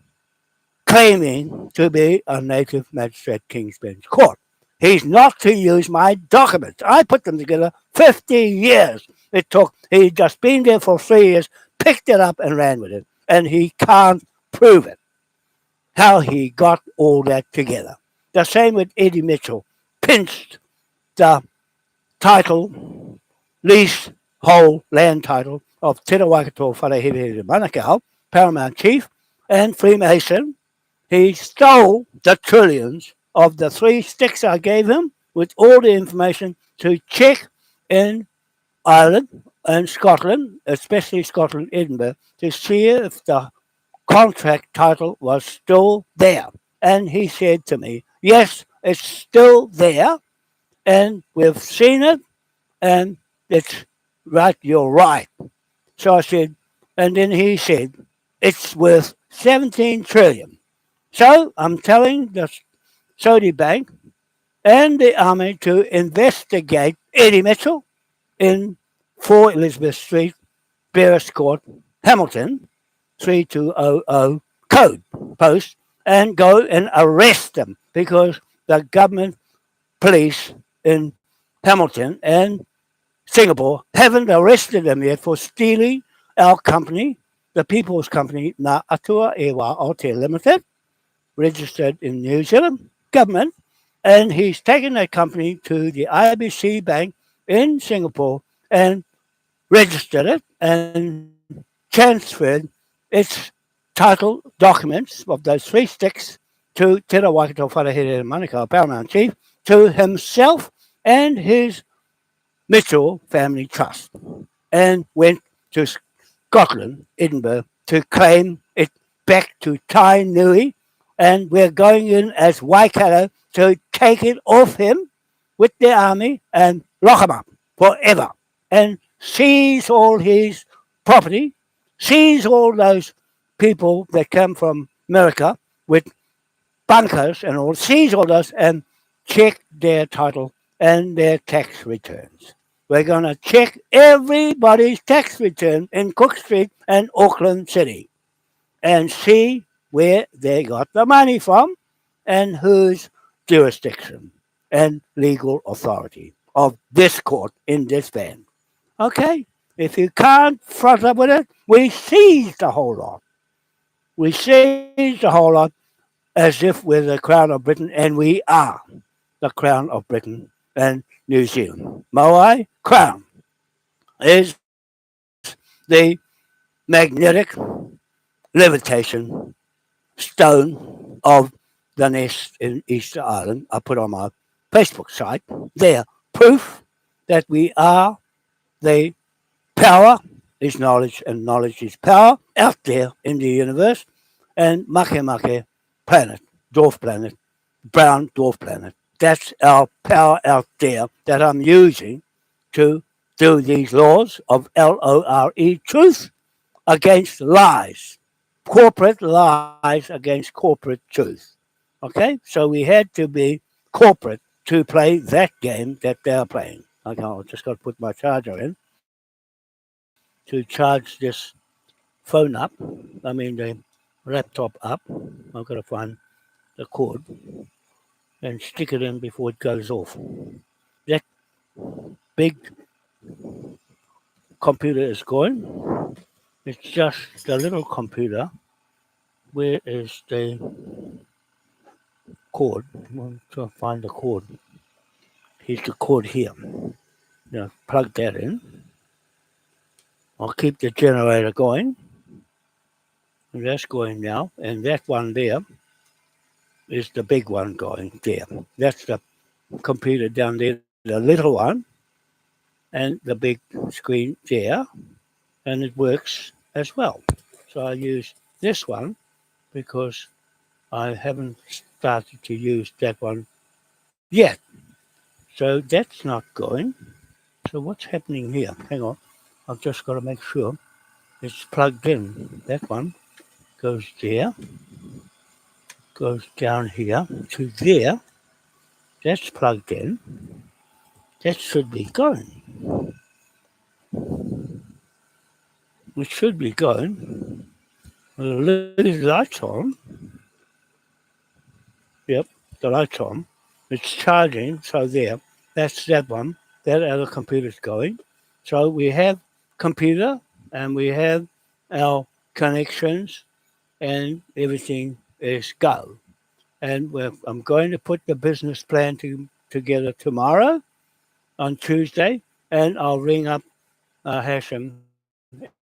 claiming to be a native magistrate King's Bench court. He's not to use my documents. I put them together 50 years. It took. He'd just been there for 3 years, picked it up and ran with it. And he can't prove it, how he got all that together. The same with Eddie Mitchell. Pinched the title, leasehold land title of Te Waikato Wharehere Manukau, Paramount Chief, and Freemason. He stole the trillions of the 3 sticks I gave him with all the information to check in Ireland and Scotland, especially Scotland, Edinburgh, to see if the contract title was still there. And he said to me, yes, it's still there, and we've seen it, and it's right, you're right. So I said, and then he said, it's worth 17 trillion. So I'm telling the Saudi Bank and the Army to investigate Eddie Mitchell in 4 Elizabeth Street, Barris Court, Hamilton, 3200 code post, and go and arrest them because the government police in Hamilton and Singapore haven't arrested them yet for stealing our company, the People's Company, Ngā Atua Ewa Aotea Limited, registered in New Zealand government, and he's taken that company to the IBC Bank in Singapore and registered it and transferred its title documents of those 3 sticks to Te Waikato Wharehere Manukau, Paramount Chief, to himself and his Mitchell Family Trust, and went to Scotland, Edinburgh, to claim it back to Tai Nui, and we're going in as Waikato to take it off him with the army and lock him up forever and seize all his property, seize all those people that come from America with bunkers and all, seize all those and check their title and their tax returns. We're going to check everybody's tax return in Cook Street and Auckland City and see where they got the money from and whose jurisdiction and legal authority of this court in this van. Okay? If you can't front up with it, we seize the whole lot. We seize the whole lot as if we're the Crown of Britain, and we are the Crown of Britain and New Zealand. Moai Crown is the magnetic levitation stone of the nest in Easter Island. I put on my Facebook site there proof that we are the power is knowledge and knowledge is power out there in the universe, and make planet, dwarf planet, brown dwarf planet. That's our power out there that I'm using to do these laws of LORE, truth against lies, corporate lies against corporate truth. Okay, so we had to be corporate to play that game that they're playing. Okay, I just got to put my charger in to charge this phone up. I mean the laptop up. I've got to find the cord and stick it in before it goes off. That big computer is going. It's just the little computer. Where is the cord? I'm trying to find the cord. Here's the cord here. Now plug that in. I'll keep the generator going. And that's going now. And that one there is the big one going there. That's the computer down there, the little one, and the big screen there. And it works as well. So I use this one because I haven't started to use that one yet. So that's not going. So what's happening here? Hang on. I've just got to make sure it's plugged in. That one goes there, goes down here to there. That's plugged in. That should be going. It should be going. We'll leave the lights on. Yep, the lights on. It's charging, so there. That's that one. That other computer's going. So we have computer and we have our connections and everything is go. And I'm going to put the business plan together tomorrow on Tuesday, and I'll ring up Hashem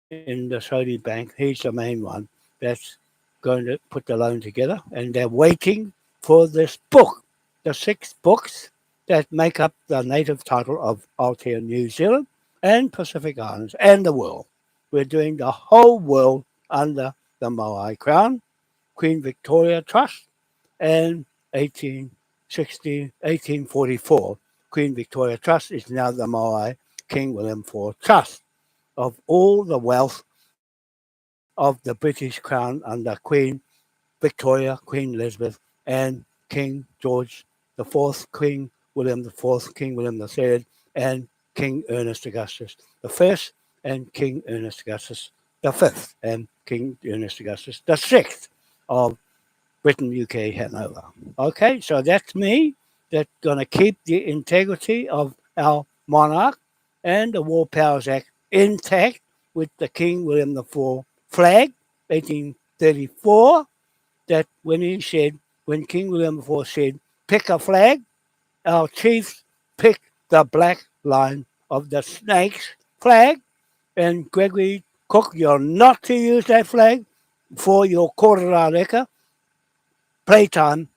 in the Saudi bank. He's the main one that's going to put the loan together, and they're waiting for this book, the 6 books that make up the native title of Aotearoa New Zealand and Pacific Islands and the world. We're doing the whole world under the Moai Crown, Queen Victoria Trust, and 1844. Queen Victoria Trust is now the Moai King William IV Trust of all the wealth of the British Crown under Queen Victoria, Queen Elizabeth, and King George the Fourth, King William the Fourth, King William the Third, and King Ernest Augustus the First, and King Ernest Augustus the Fifth, and King Ernest Augustus the Sixth of Britain, UK, Hanover. Okay, so that's me. That's going to keep the integrity of our monarch and the War Powers Act intact with the King William IV flag, 1834. That when King William IV said, pick a flag, our chiefs picked the black line of the snake's flag. And Gregory Cook, you're not to use that flag for your Korora Reka playtime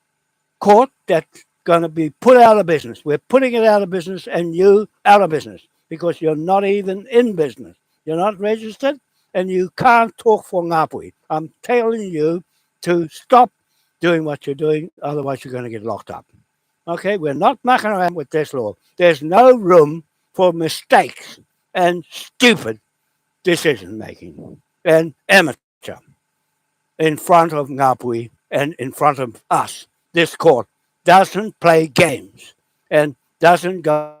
court that's going to be put out of business. We're putting it out of business and you out of business because you're not even in business. You're not registered and you can't talk for Ngāpuhi. I'm telling you to stop doing what you're doing, otherwise you're going to get locked up. Okay, we're not mucking around with this law. There's no room for mistakes and stupid decision making and amateur in front of Ngāpuhi and in front of us. This court doesn't play games and doesn't go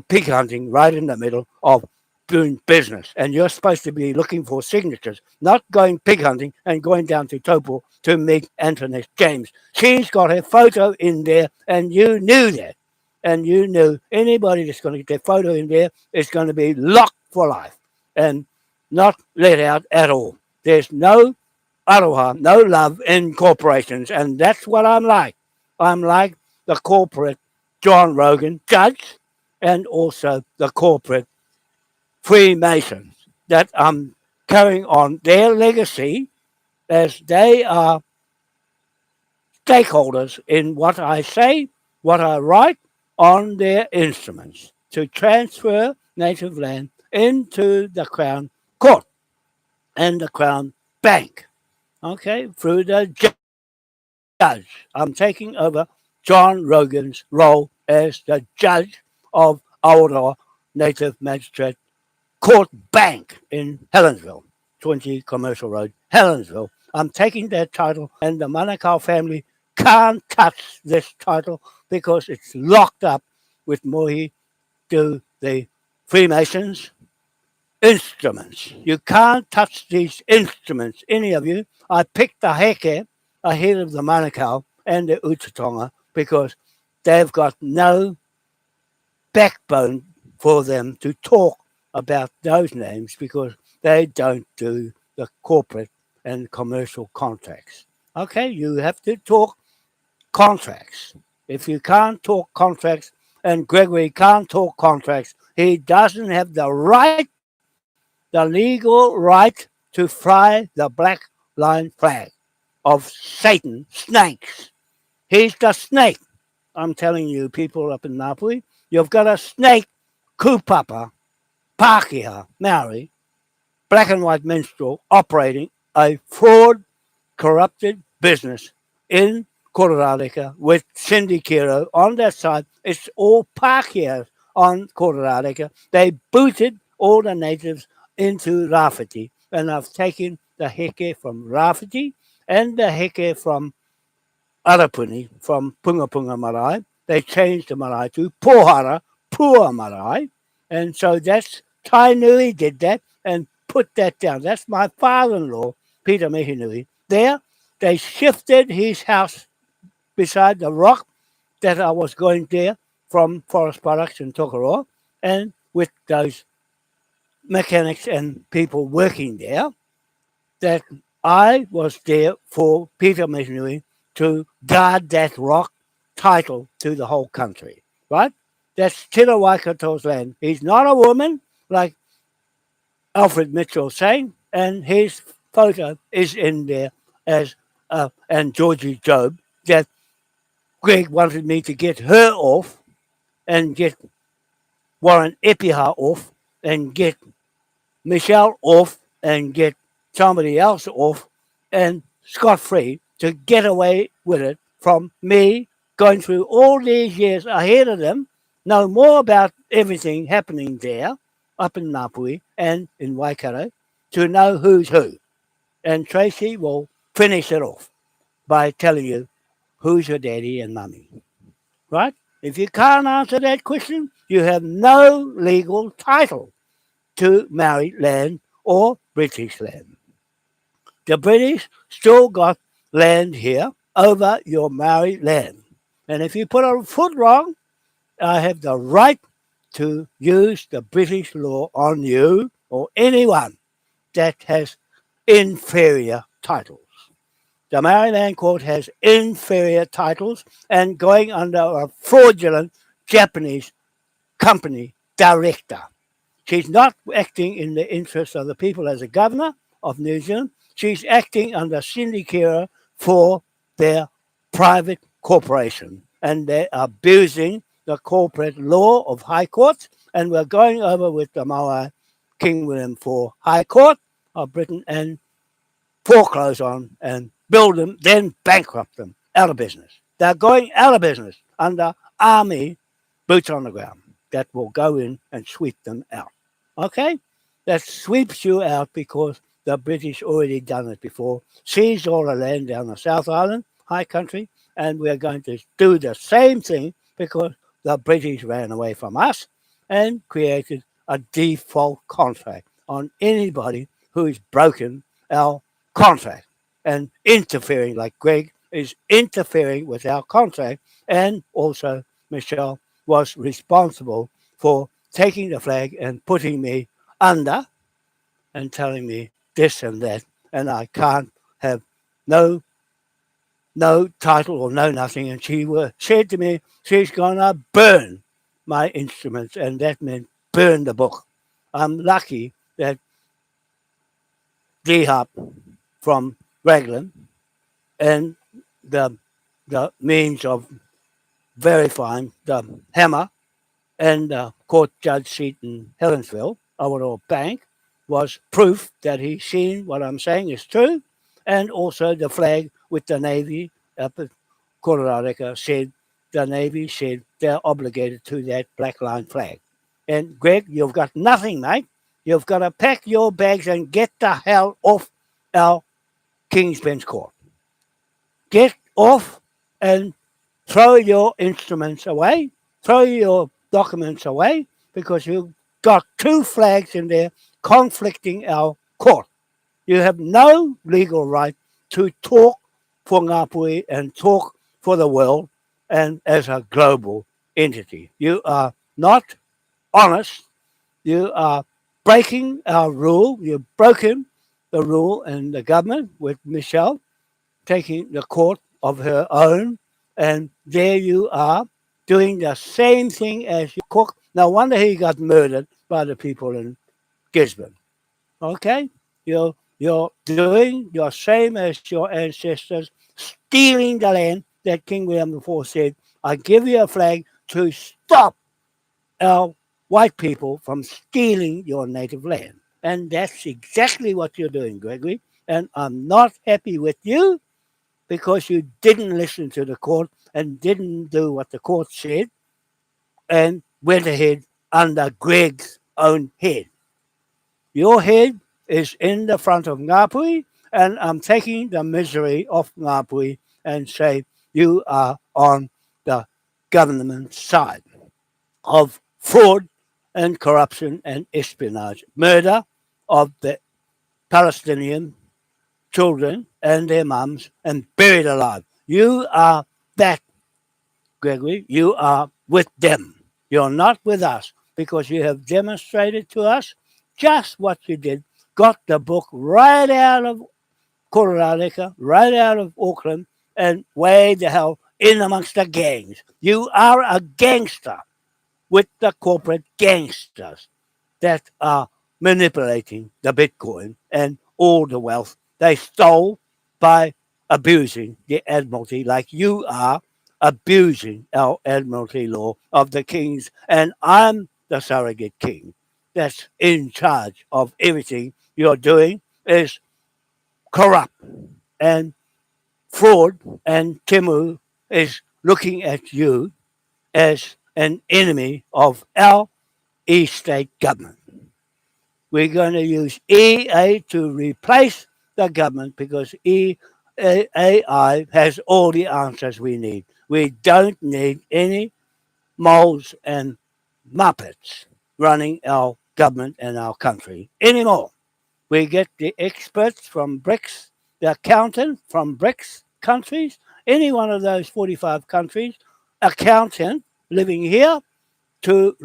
pig hunting right in the middle of doing business. And you're supposed to be looking for signatures, not going pig hunting and going down to Taupo to meet Antoinette James. She's got her photo in there and you knew that. And you knew anybody that's going to get their photo in there is going to be locked for life and not let out at all. There's no aroha, no love in corporations, and that's what I'm like. I'm like the corporate John Rogan judge and also the corporate Freemasons that I'm carrying on their legacy as they are stakeholders in what I say, what I write on their instruments to transfer native land into the Crown Court and the Crown Bank. Okay, through the judge. I'm taking over John Rogan's role as the judge of Aotearoa Native Magistrate Court Bank in Helensville, 20 Commercial Road, Helensville. I'm taking that title, and the Manukau family can't touch this title because it's locked up with Mohi to the Freemasons instruments. You can't touch these instruments, any of you. I picked the heke ahead of the Manukau and the Utatonga because they've got no backbone for them to talk about those names because they don't do the corporate and commercial contracts. Okay, you have to talk contracts. If you can't talk contracts and Gregory can't talk contracts, he doesn't have the right the legal right to fly the black line flag of Satan, snakes. He's the snake. I'm telling you, people up in Napoli, you've got a snake, kupapa, Pākehā, Maori, black and white minstrel operating a fraud, corrupted business in Kororareka with Cindy Kiro on their side. It's all Pākehā on Kororareka. They booted all the natives into Rāwhiti and have taken the heke from Rāwhiti and the heke from Arapuni, from Punga Punga Marae. They changed the marae to Pohara, Pua Marae. And so that's Tainui did that and put that down. That's my father-in-law, Peter Mihinui. There, they shifted his house beside the rock that I was going there from Forest Products in Tokoroa, and with those mechanics and people working there, that I was there for Peter Mihinui to guard that rock title to the whole country, right? That's Tira Waikato's land. He's not a woman, like Alfred Mitchell saying, and his photo is in there as and Georgie Job, that Greg wanted me to get her off and get Warren Epiha off and get Michelle off and get somebody else off and scot free to get away with it from me going through all these years ahead of them, know more about everything happening there up in Ngāpuhi and in Waikato to know who's who. And Tracy will finish it off by telling you who's your daddy and mummy. Right? If you can't answer that question, you have no legal title to Maori land or British land. The British still got land here over your Maori land. And if you put a foot wrong, I have the right to use the British law on you or anyone that has inferior titles. The Maryland court has inferior titles and going under a fraudulent Japanese company director. She's not acting in the interest of the people as a governor of New Zealand. She's acting under syndicate for their private corporation. And they're abusing the corporate law of high courts. And we're going over with the Maui King William IV High Court of Britain and foreclose on and build them, then bankrupt them out of business. They're going out of business under army boots on the ground that will go in and sweep them out. Okay? That sweeps you out because the British already done it before, seized all the land down the South Island, high country, and we're going to do the same thing because the British ran away from us and created a default contract on anybody who's broken our contract and interfering, like Greg is interfering with our contract, and also Michelle was responsible for taking the flag and putting me under and telling me this and that, and I can't have no title or no nothing. And she said to me, she's gonna burn my instruments, and that meant burn the book. I'm lucky that D Hop from Raglan and the means of verifying the hammer and the court judge seat in Helensville, Awaroa Bank, was proof that he's seen what I'm saying is true. And also the flag with the Navy up at Kororareka said, the Navy said they're obligated to that black line flag. And Greg, you've got nothing, mate. You've got to pack your bags and get the hell off our King's Bench Court. Get off and throw your instruments away, throw your documents away, because you've got two flags in there conflicting our court. You have no legal right to talk for Ngāpuhi and talk for the world and as a global entity. You are not honest. You are breaking our rule. You've broken the rule in the government with Michelle taking the court of her own, and there you are doing the same thing as your cook. No wonder he got murdered by the people in Gisborne. Okay? You're doing your same as your ancestors, stealing the land that King William IV said, I give you a flag to stop our white people from stealing your native land. And that's exactly what you're doing, Gregory. And I'm not happy with you because you didn't listen to the court and didn't do what the court said and went ahead under Greg's own head. Your head is in the front of Ngāpuhi, and I'm taking the misery of Ngāpuhi and say you are on the government side of fraud and corruption and espionage, murder of the Palestinian children and their mums and buried alive. You are that, Gregory. You are with them. You're not with us because you have demonstrated to us just what you did. Got the book right out of Kororareka, right out of Auckland, and way the hell in amongst the gangs. You are a gangster with the corporate gangsters that are manipulating the Bitcoin and all the wealth they stole by abusing the Admiralty, like you are abusing our Admiralty law of the kings, and I'm the surrogate king that's in charge of everything you're doing is corrupt and fraud, and Timu is looking at you as an enemy of our state government. We're going to use EA to replace the government because AI has all the answers we need. We don't need any moles and muppets running our government and our country anymore. We get the experts from BRICS, the accountant from BRICS countries, any one of those 45 countries, accountant living here to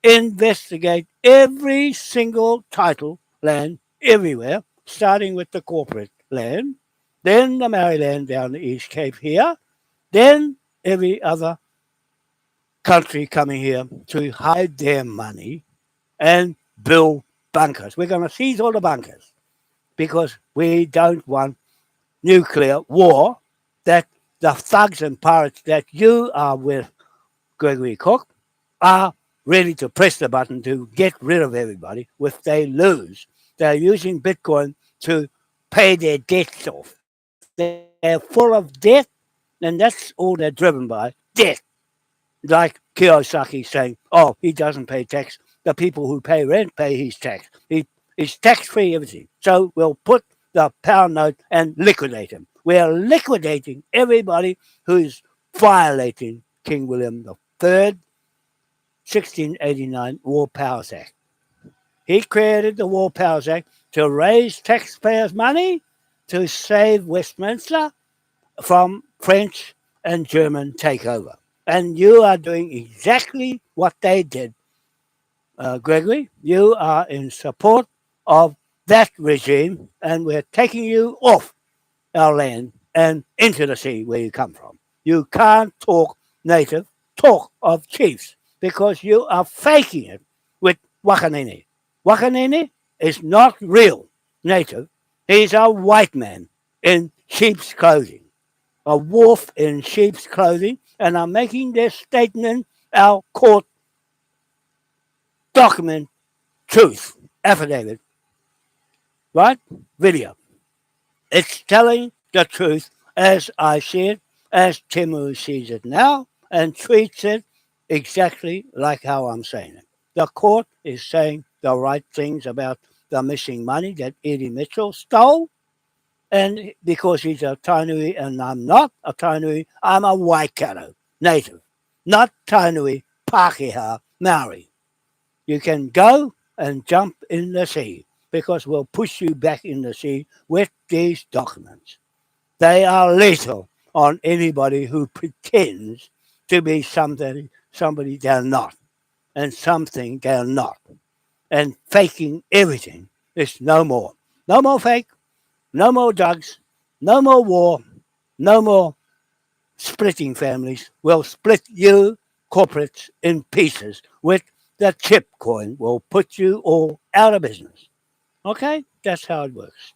investigate every single title land everywhere, starting with the corporate land, then the Maryland down the East Cape here, then every other country coming here to hide their money and build bunkers. We're going to seize all the bunkers because we don't want nuclear war that the thugs and pirates that you are with, Gregory Cook, are ready to press the button to get rid of everybody if they lose. They're using Bitcoin to pay their debts off. They're full of debt, and that's all they're driven by debt. Like Kiyosaki saying, oh, he doesn't pay tax. The people who pay rent pay his tax. He's tax free everything. So we'll put the pound note and liquidate him. We're liquidating everybody who's violating King William III 1689 War Powers Act. He created the War Powers Act to raise taxpayers' money to save Westminster from French and German takeover. And you are doing exactly what they did, Gregory. You are in support of that regime, and we're taking you off our land and into the sea where you come from. You can't talk native, talk of chiefs, because you are faking it with Wakanini. Wakanini is not real native. He's a white man in sheep's clothing, a wolf in sheep's clothing, and I'm making this statement, our court document, truth, affidavit, right? Video. It's telling the truth as I see it, as Timu sees it now, and treats it exactly like how I'm saying it. The court is saying the right things about the missing money that Eddie Mitchell stole, and because he's a Tainui and I'm not a Tainui, I'm a Waikato native, not Tainui, Pākehā, Maori. You can go and jump in the sea because we'll push you back in the sea with these documents. They are lethal on anybody who pretends to be somebody they're not, and something they're not. And faking everything is no more. No more fake, no more drugs, no more war, no more splitting families. We'll split you corporates in pieces with the chip coin. We'll put you all out of business. Okay, that's how it works.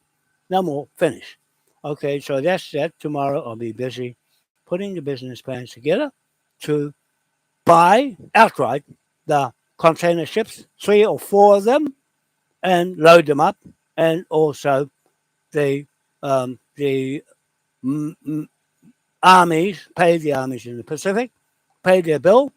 No more. Finish. Okay, so that's that. Tomorrow I'll be busy putting the business plans together to buy outright the container ships, 3 or 4 of them, and load them up, and also the mm, mm, armies, pay the armies in the Pacific, pay their bill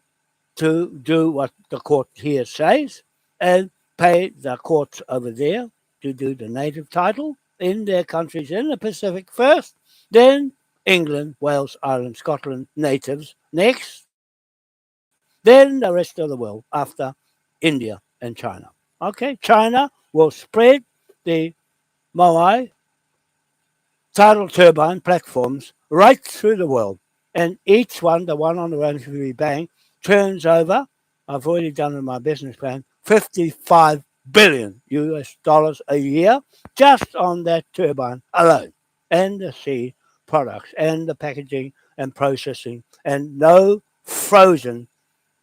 to do what the court here says, and pay the courts over there to do the native title in their countries in the Pacific first, then England, Wales, Ireland, Scotland, natives next, then the rest of the world after India and China. Okay, China will spread the Moai tidal turbine platforms right through the world. And each one, the one on the Ramsbury Bank, turns over, I've already done in my business plan, 55 billion US dollars a year just on that turbine alone. And the sea products and the packaging and processing and no frozen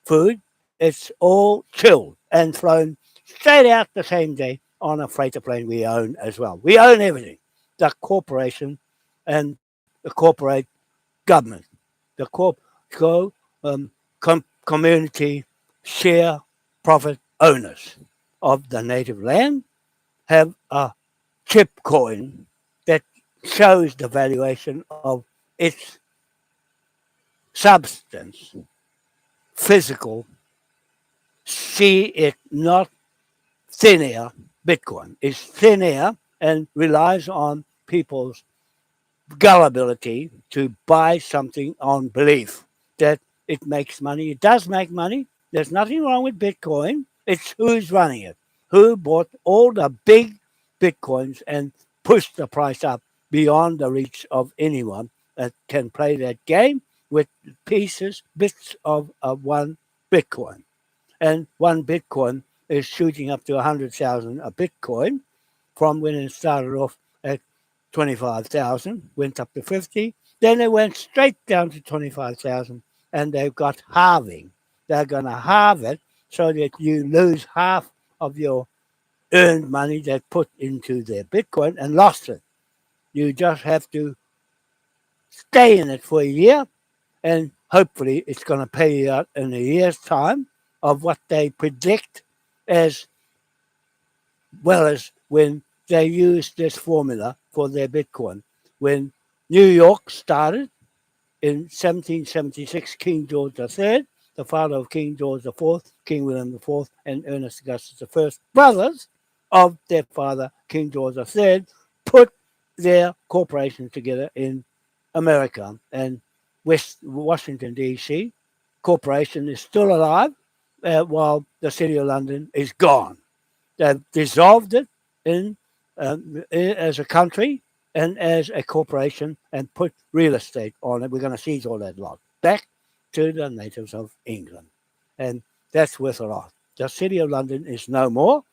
food. It's all chilled and flown straight out the same day on a freighter plane we own as well. We own everything. The corporation and the corporate government, the um, community share profit owners of the native land have a chip coin that shows the valuation of its substance, physical. See it not thin air. Bitcoin is thin air and relies on people's gullibility to buy something on belief that it makes money. It does make money. There's nothing wrong with Bitcoin. It's who's running it, who bought all the big Bitcoins and pushed the price up beyond the reach of anyone that can play that game with pieces, bits of one Bitcoin. And one Bitcoin is shooting up to 100,000 a Bitcoin from when it started off at 25,000, went up to 50, then it went straight down to 25,000, and they've got halving. They're going to halve it so that you lose half of your earned money that put into their Bitcoin and lost it. You just have to stay in it for a year, and hopefully it's going to pay you out in a year's time of what they predict, as well as when they used this formula for their Bitcoin. When New York started in 1776, King George III, the father of King George IV, King William IV, and Ernest Augustus I, brothers of their father, King George III, put their corporation together in America. And Washington, D.C., corporation is still alive, while the City of London is gone. They've dissolved it in as a country and as a corporation and put real estate on it. We're going to seize all that lot back to the natives of England. And that's worth a lot. The City of London is no more.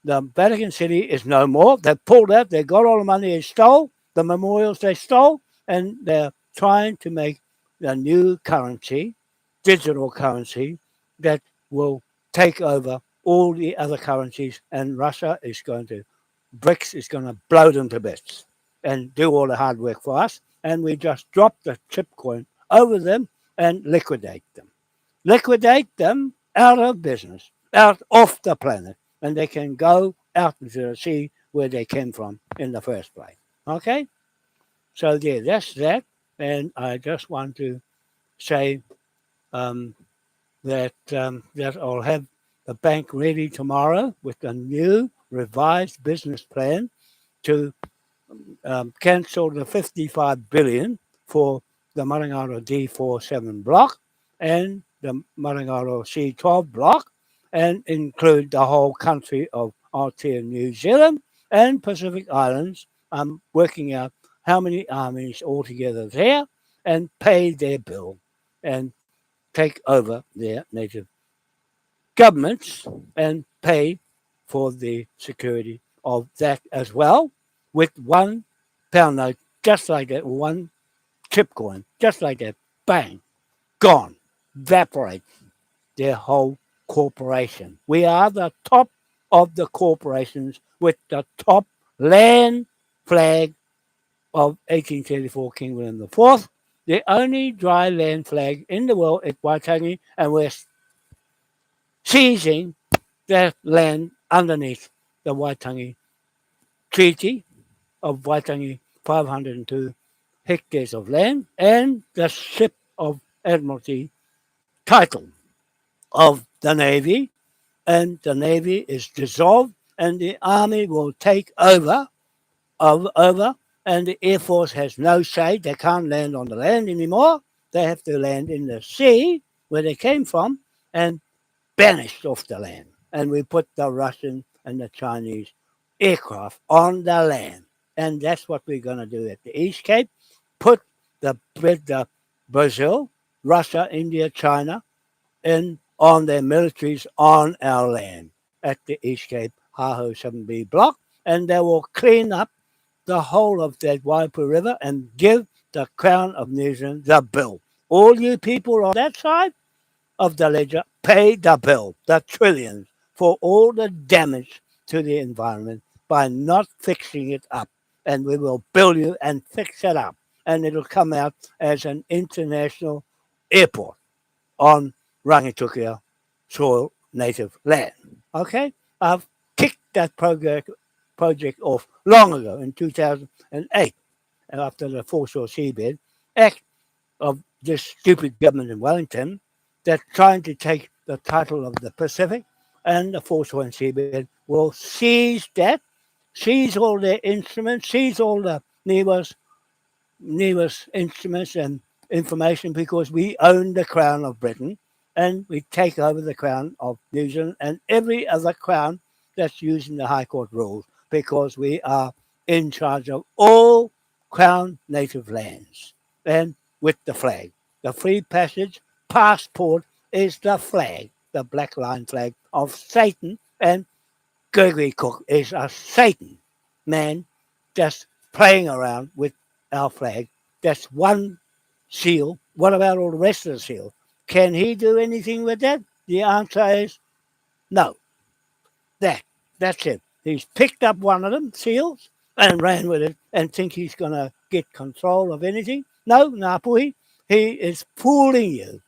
The Vatican City is no more. They've pulled out. They got all the money they stole, the memorials they stole, and they're trying to make a new currency, digital currency, that will take over all the other currencies. And Russia is going to, BRICS is going to blow them to bits and do all the hard work for us. And we just drop the chip coin over them and liquidate them out of business, out off the planet, and they can go out into the sea where they came from in the first place. Okay? So, yeah, that's that. And I just want to say um, that I'll have the bank ready tomorrow with a new revised business plan to cancel the 55 billion for the Marangaro D47 block and the Marangaro C12 block, and include the whole country of Aotearoa, New Zealand, and Pacific Islands. I'm working out how many armies altogether there and pay their bill and take over their native governments and pay for the security of that as well, with £1 note, just like that, one chip coin, just like that, bang, gone, evaporate their whole corporation. We are the top of the corporations with the top land flag of 1834 King William IV. The only dry land flag in the world at Waitangi, and we're seizing that land underneath the Waitangi Treaty of Waitangi, 502 hectares of land, and the ship of Admiralty title of the Navy, and the Navy is dissolved, and the Army will take over, and the Air Force has no say. They can't land on the land anymore. They have to land in the sea where they came from and banished off the land. And we put the Russian and the Chinese aircraft on the land. And that's what we're going to do at the East Cape. Put the Brazil, Russia, India, China in on their militaries on our land at the East Cape Haho 7B block. And they will clean up the whole of that Waipu River and give the Crown of New Zealand the bill. All you people on that side of the ledger pay the bill, the trillions, for all the damage to the environment by not fixing it up. And we will bill you and fix it up. And it'll come out as an international airport on Rangitukia soil native land. Okay? I've kicked that project off long ago in 2008 after the Foreshore Seabed Act of this stupid government in Wellington that's trying to take the title of the Pacific, and the Foreshore and Seabed will seize that, seize all their instruments, seize all the NEWA's instruments and information because we own the Crown of Britain and we take over the Crown of New Zealand and every other crown that's using the High Court rules because we are in charge of all Crown native lands and with the flag. The free passage passport is the flag, the black line flag of Satan, and Gregory Cook is a Satan man just playing around with our flag. That's one seal. What about all the rest of the seals? Can he do anything with that? The answer is no. That's it. He's picked up one of them, seals, and ran with it and think he's going to get control of anything. No, Ngāpuhi, he is fooling you.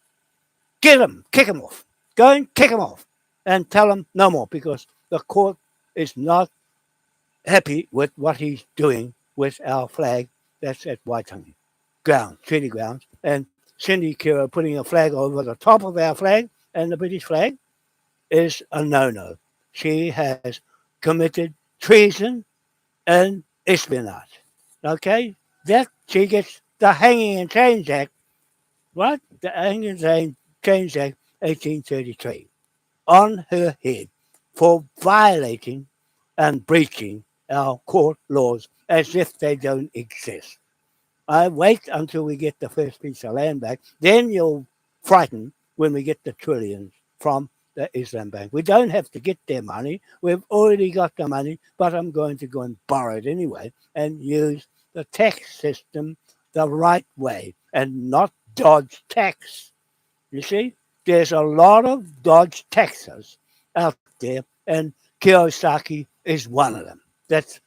Get him, kick him off. Go and kick him off and tell him no more because the court is not happy with what he's doing with our flag that's at Waitangi grounds, treaty grounds. And Cindy Kira putting a flag over the top of our flag and the British flag is a no-no. She has committed treason and espionage. Okay? That she gets the Hanging and Chains Act, right? The Hanging and Chains Act 1833 on her head for violating and breaching our court laws as if they don't exist. I wait until we get the first piece of land back. Then you'll frighten when we get the trillions from the Islam Bank. We don't have to get their money. We've already got the money, but I'm going to go and borrow it anyway and use the tax system the right way and not dodge tax. You see, there's a lot of dodge taxes out there, and Kiyosaki is one of them. That's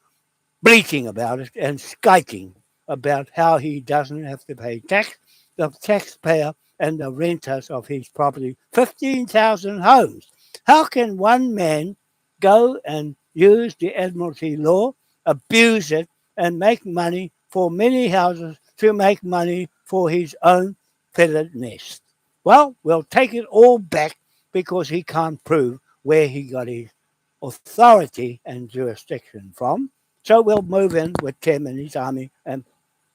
bleating about it and skiting about how he doesn't have to pay tax. The taxpayer and the renters of his property, 15,000 homes. How can one man go and use the Admiralty law, abuse it, and make money for many houses to make money for his own feathered nest? Well, we'll take it all back because he can't prove where he got his authority and jurisdiction from. So we'll move in with Tim and his army and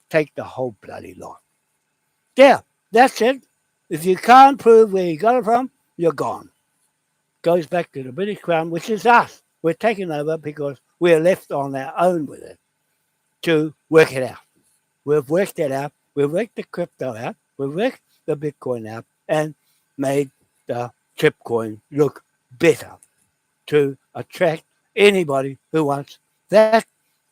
take the whole bloody lot. There, that's it. If you can't prove where you got it from, you're gone. Goes back to the British Crown, which is us. We're taking over because we're left on our own with it to work it out. We've worked it out. We've worked the crypto out. We've worked the Bitcoin out and made the chip coin look better to attract anybody who wants that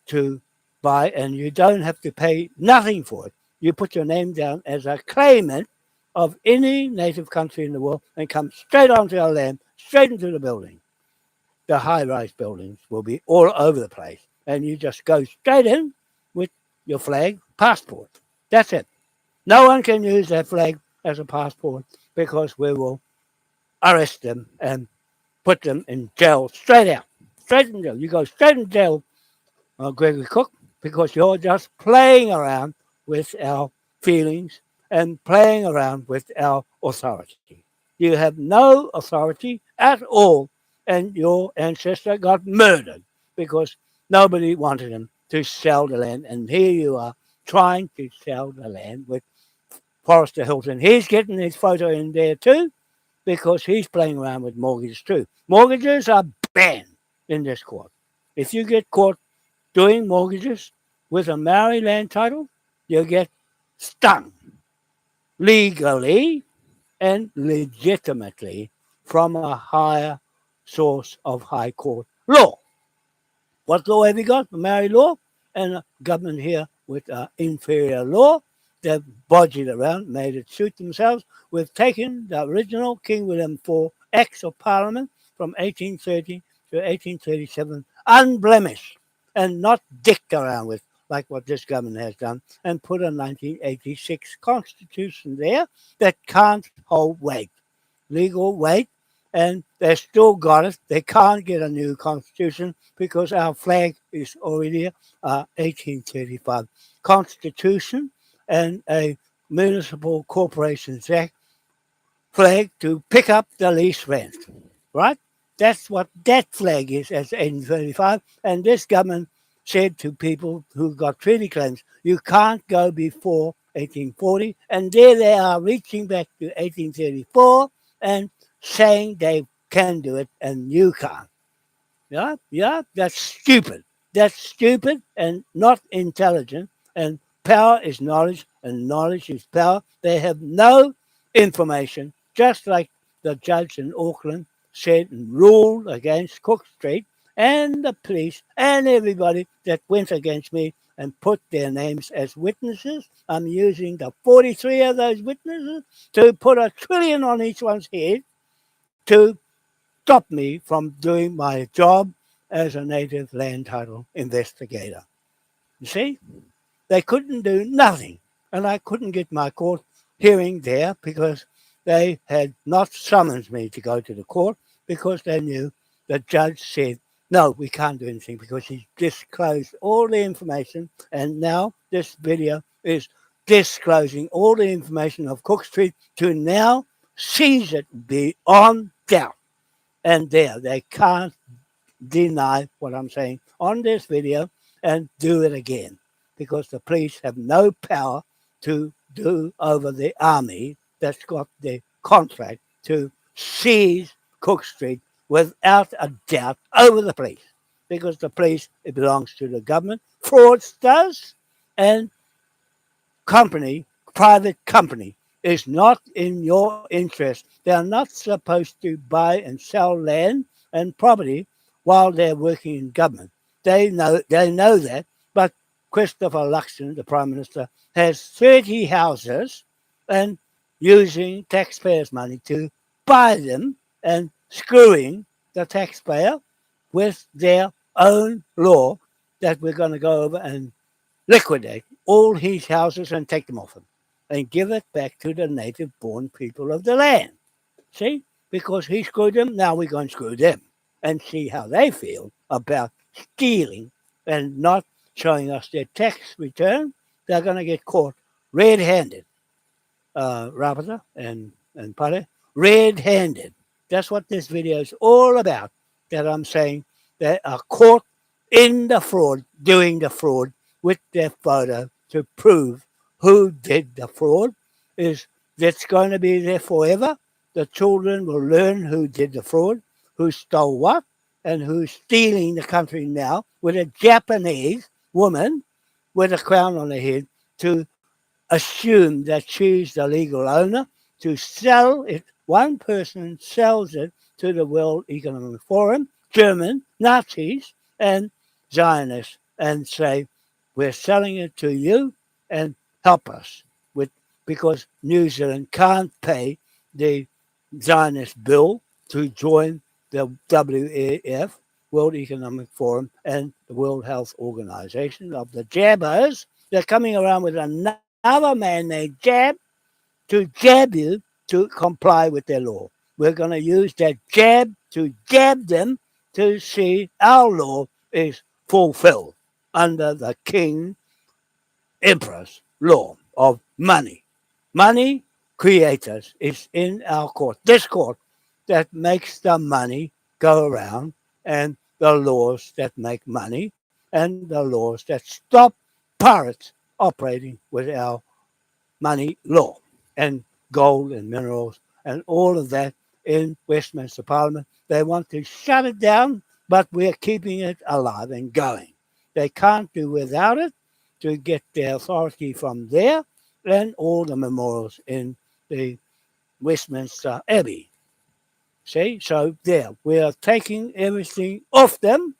to buy, and you don't have to pay nothing for it. You put your name down as a claimant of any native country in the world and come straight onto our land, straight into the building. the high-rise buildings will be all over the place, and you just go straight in with your flag passport. That's it. No one can use that flag as a passport because we will arrest them and put them in jail straight out. Straight in jail. You go straight in jail, Gregory Cook, because you're just playing around with our feelings and playing around with our authority. You have no authority at all, and your ancestor got murdered because nobody wanted him to sell the land, and here you are trying to sell the land with Forrester Hilton. He's getting his photo in there too because he's playing around with mortgages too. Mortgages are banned in this court. If you get caught doing mortgages with a Maori land title, you get stung legally and legitimately from a higher source of high court law. What law have you got? The Maori law and a government here with inferior law. They've bodged it around, made it suit themselves. We've taken the original King William IV Acts of Parliament from 1830 to 1837 unblemished and not dicked around with like what this government has done and put a 1986 constitution there that can't hold weight, legal weight, and they still got it. They can't get a new constitution because our flag is already a 1835 constitution and a Municipal Corporations Act flag to pick up the lease rent, right? That's what that flag is as 1835. And this government said to people who got treaty claims, you can't go before 1840. And there they are reaching back to 1834 and saying they can do it and you can't. Yeah, that's stupid. That's stupid and not intelligent. And power is knowledge, and knowledge is power. They have no information, just like the judge in Auckland said and ruled against Cook Street and the police and everybody that went against me and put their names as witnesses. I'm using the 43 of those witnesses to put a trillion on each one's head to stop me from doing my job as a native land title investigator. You see, they couldn't do nothing, and I couldn't get my court hearing there because they had not summoned me to go to the court because they knew the judge said, no, we can't do anything because he's disclosed all the information, and now this video is disclosing all the information of Cook Street to now seize it beyond doubt. And there, they can't deny what I'm saying on this video and do it again because the police have no power to do over the army that's got the contract to seize Cook Street without a doubt over the police because the police, it belongs to the government, fraudsters, and company, private company, is not in your interest. They are not supposed to buy and sell land and property while they're working in government. They know that, but Christopher Luxon, the Prime Minister, has 30 houses and using taxpayers' money to buy them and screwing the taxpayer with their own law that we're going to go over and liquidate all his houses and take them off him and give it back to the native born people of the land. See? Because he screwed them, now we're going to screw them and see how they feel about stealing and not showing us their tax return. They're going to get caught red handed, Rapata and Pare, red handed. That's what this video is all about. That I'm saying they are caught in the fraud, doing the fraud with their photo to prove who did the fraud. Is that's going to be there forever. The children will learn who did the fraud, who stole what, and who's stealing the country now with a Japanese woman with a crown on her head to assume that she's the legal owner to sell it. One person sells it to the World Economic Forum, German Nazis and Zionists, and say, we're selling it to you and help us with because New Zealand can't pay the Zionist bill to join the WEF, World Economic Forum, and the World Health Organization of the jabbers. They're coming around with another man-made jab to jab you to comply with their law. We're going to use that jab to jab them to see our law is fulfilled under the King Emperor's law of money. Money creators is in our court, this court that makes the money go around, and the laws that make money, and the laws that stop pirates operating with our money law, and gold and minerals and all of that in Westminster Parliament. They want to shut it down, but we're keeping it alive and going. They can't do without it to get their authority from there and all the memorials in the Westminster Abbey. See, so there, we are taking everything off them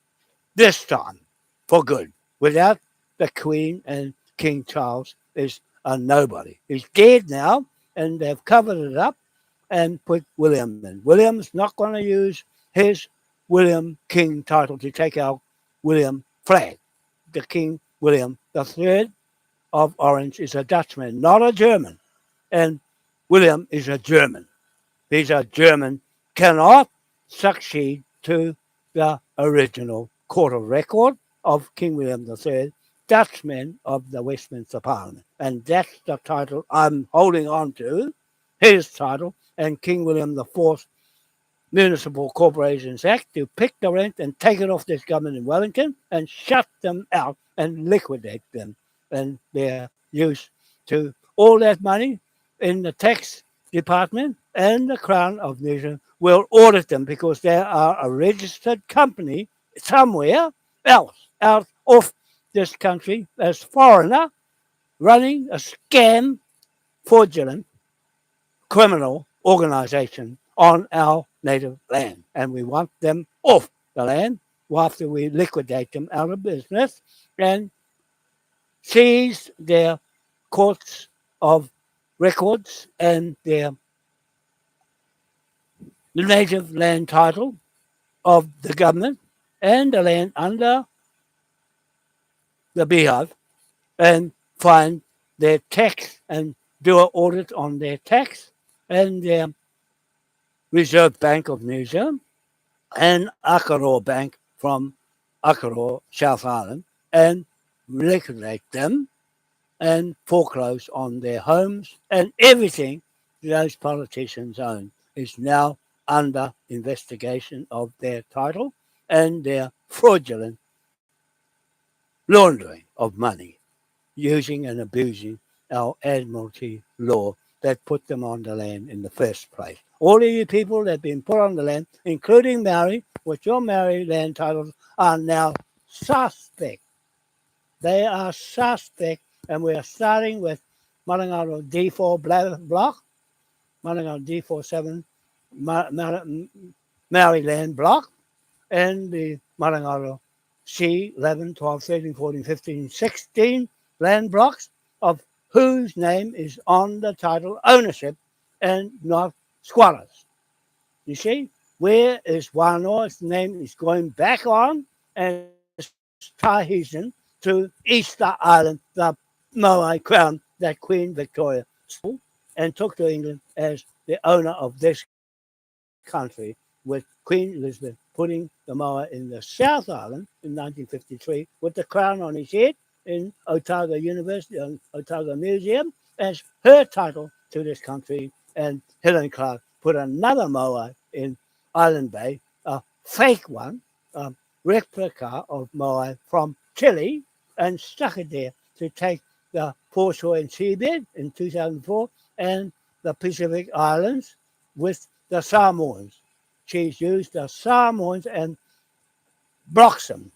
this time for good. Without the Queen and King Charles is a nobody. He's dead now, and they've covered it up and put William in. William's not going to use his William King title to take out William flag. The King William III of Orange is a Dutchman, not a German. And William is a German. He's a German, cannot succeed to the original court of record of King William III, Dutchman of the Westminster Parliament. And that's the title I'm holding on to, his title, and King William IV Municipal Corporations Act to pick the rent and take it off this government in Wellington and shut them out and liquidate them and their use to all that money in the tax department and the Crown of New Zealand will audit them because they are a registered company somewhere else out of this country as foreigner running a scam, fraudulent, criminal organisation on our native land. And we want them off the land after we liquidate them out of business and seize their courts of records and their native land title of the government and the land under the beehive and find their tax and do an audit on their tax and their Reserve Bank of New Zealand and Akaroa Bank from Akaroa, South Island, and liquidate them and foreclose on their homes and everything those politicians own is now under investigation of their title and their fraudulent laundering of money using and abusing our Admiralty law that put them on the land in the first place. All of you people that have been put on the land, including Maori, with your Maori land titles, are now suspect. They are suspect, and we are starting with Marangaro D4 block, Marangaro D47 Maori land block, and the Marangaro C11, 12, 13, 14, 15, 16 land blocks of whose name is on the title ownership and not squatters. You see, where is Wanoa's name is going back on as Tahitian to Easter Island, the Moai crown that Queen Victoria stole and took to England as the owner of this country, with Queen Elizabeth putting the Moa in the South Island in 1953 with the crown on his head in Otago University and Otago Museum as her title to this country. And Helen Clark put another Moai in Island Bay, a fake one, a replica of Moai from Chile, and stuck it there to take the foreshore and seabed in 2004 and the Pacific Islands with the Samoans. She's used the Samoans and Bloxham,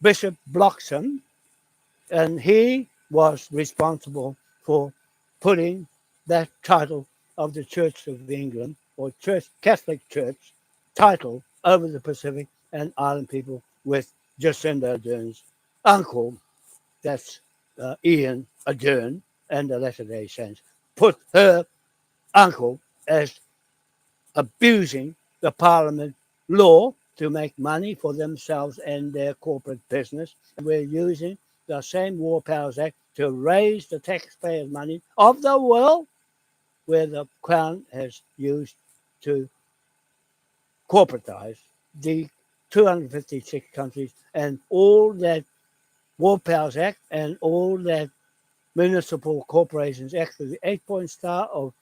Bishop Bloxham, and he was responsible for putting that title of the Church of England or Church Catholic Church title over the Pacific and Island people with Jacinda Ardern's uncle, that's Ian Ardern and the Latter-day Saints, put her uncle as abusing the Parliament law to make money for themselves and their corporate business. And we're using the same War Powers Act to raise the taxpayers' money of the world where the Crown has used to corporatize the 256 countries and all that War Powers Act and all that Municipal Corporations Act with the 8-point star of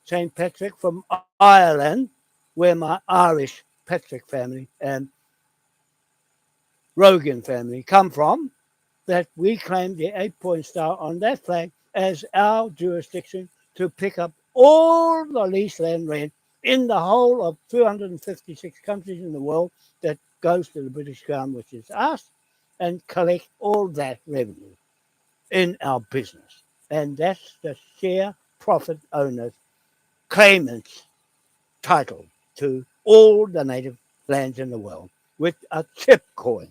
St. Patrick from Ireland, where my Irish Patrick family and Rogan family come from, that we claim the 8-point star on that flag as our jurisdiction to pick up all the lease land rent in the whole of 256 countries in the world that goes to the British Crown, which is us, and collect all that revenue in our business. And that's the share profit owners, claimants title to all the native lands in the world with a chip coin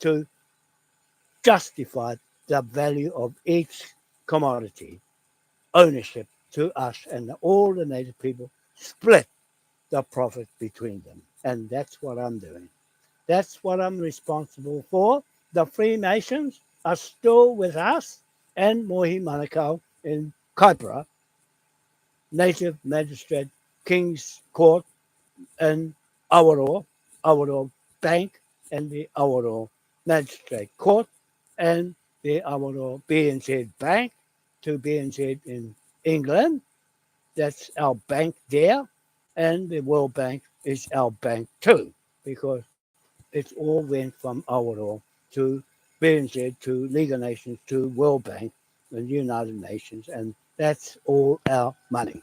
to justify the value of each commodity ownership to us, and all the native people split the profit between them. And that's what I'm doing. That's what I'm responsible for. The Freemasons are still with us, and Mohi Manukau in Kaipara, Native Magistrate King's Court in Awaroa Bank, and the Awaroa Magistrate Court, and the Awaroa BNZ Bank to BNZ in England. That's our bank there, and the World Bank is our bank too, because it all went from Awaroa to BNZ to League of Nations to World Bank and United Nations, and that's all our money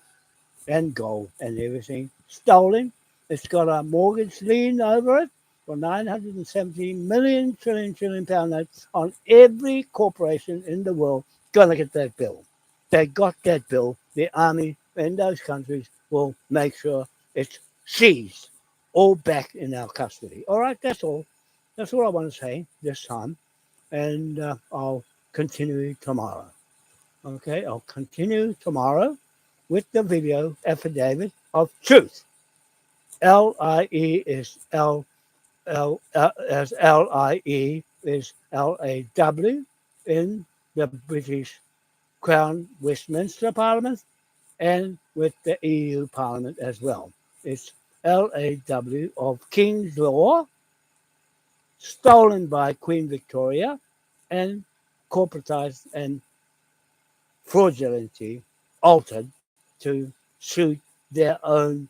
and gold and everything stolen. It's got a mortgage lien over it for 970 million trillion pound notes on every corporation in the world going to get that bill. They got that bill. The army in those countries will make sure it's seized, all back in our custody. All right, that's all. That's all I want to say this time. And I'll continue tomorrow. Okay, I'll continue tomorrow with the video affidavit of truth. LIE is as LIE is LAW in the British Crown Westminster Parliament and with the EU Parliament as well. It's LAW of King's Law, stolen by Queen Victoria and corporatized and fraudulently altered to suit their own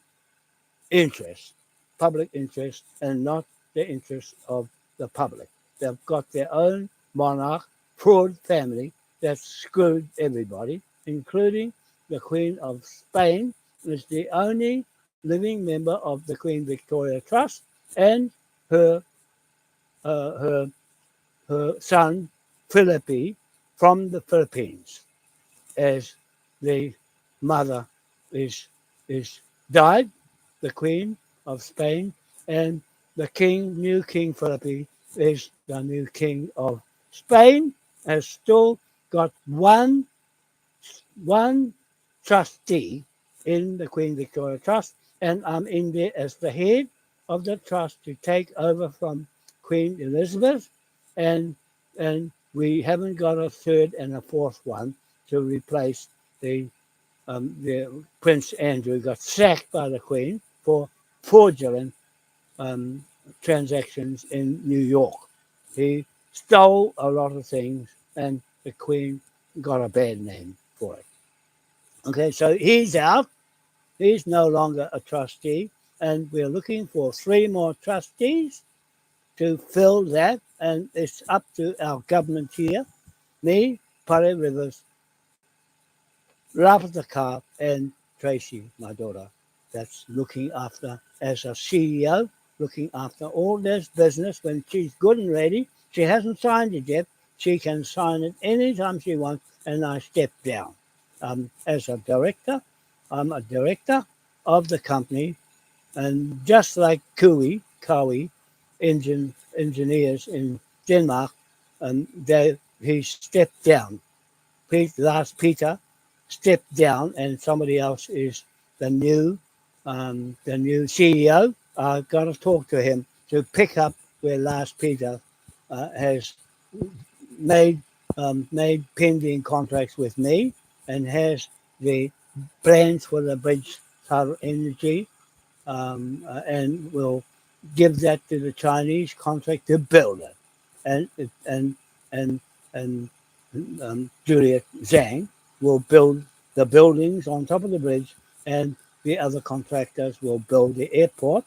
interest, public interest, and not the interest of the public. They've got their own monarch, fraud family that screwed everybody, including the Queen of Spain, is the only living member of the Queen Victoria Trust, and her her her son Philippi from the Philippines, as the mother is is died, the Queen of Spain, and the new King Philippi is the new King of Spain, has still got one trustee in the Queen Victoria Trust, and I'm in there as the head of the trust to take over from Queen Elizabeth, and we haven't got a third and a fourth one to replace the Prince Andrew got sacked by the Queen for fraudulent um, transactions in New York. He stole a lot of things, and the Queen got a bad name for it. Okay, so he's out. He's no longer a trustee, and we're looking for three more trustees to fill that, and it's up to our government here, me, Pare Rivers, Ravitaka, and Tracy, my daughter, that's looking after, as a CEO, looking after all this business. When she's good and ready, she hasn't signed it yet. She can sign it anytime she wants, and I step down. As a director, I'm a director of the company, and just like Kawi engineers in Denmark, he stepped down. Last Peter stepped down, and somebody else is the new CEO got to talk to him to pick up where last Peter has made made pending contracts with me and has the plans for the bridge solar energy and will give that to the Chinese contract to build it. And and Juliet Zhang will build the buildings on top of the bridge, and the other contractors will build the airport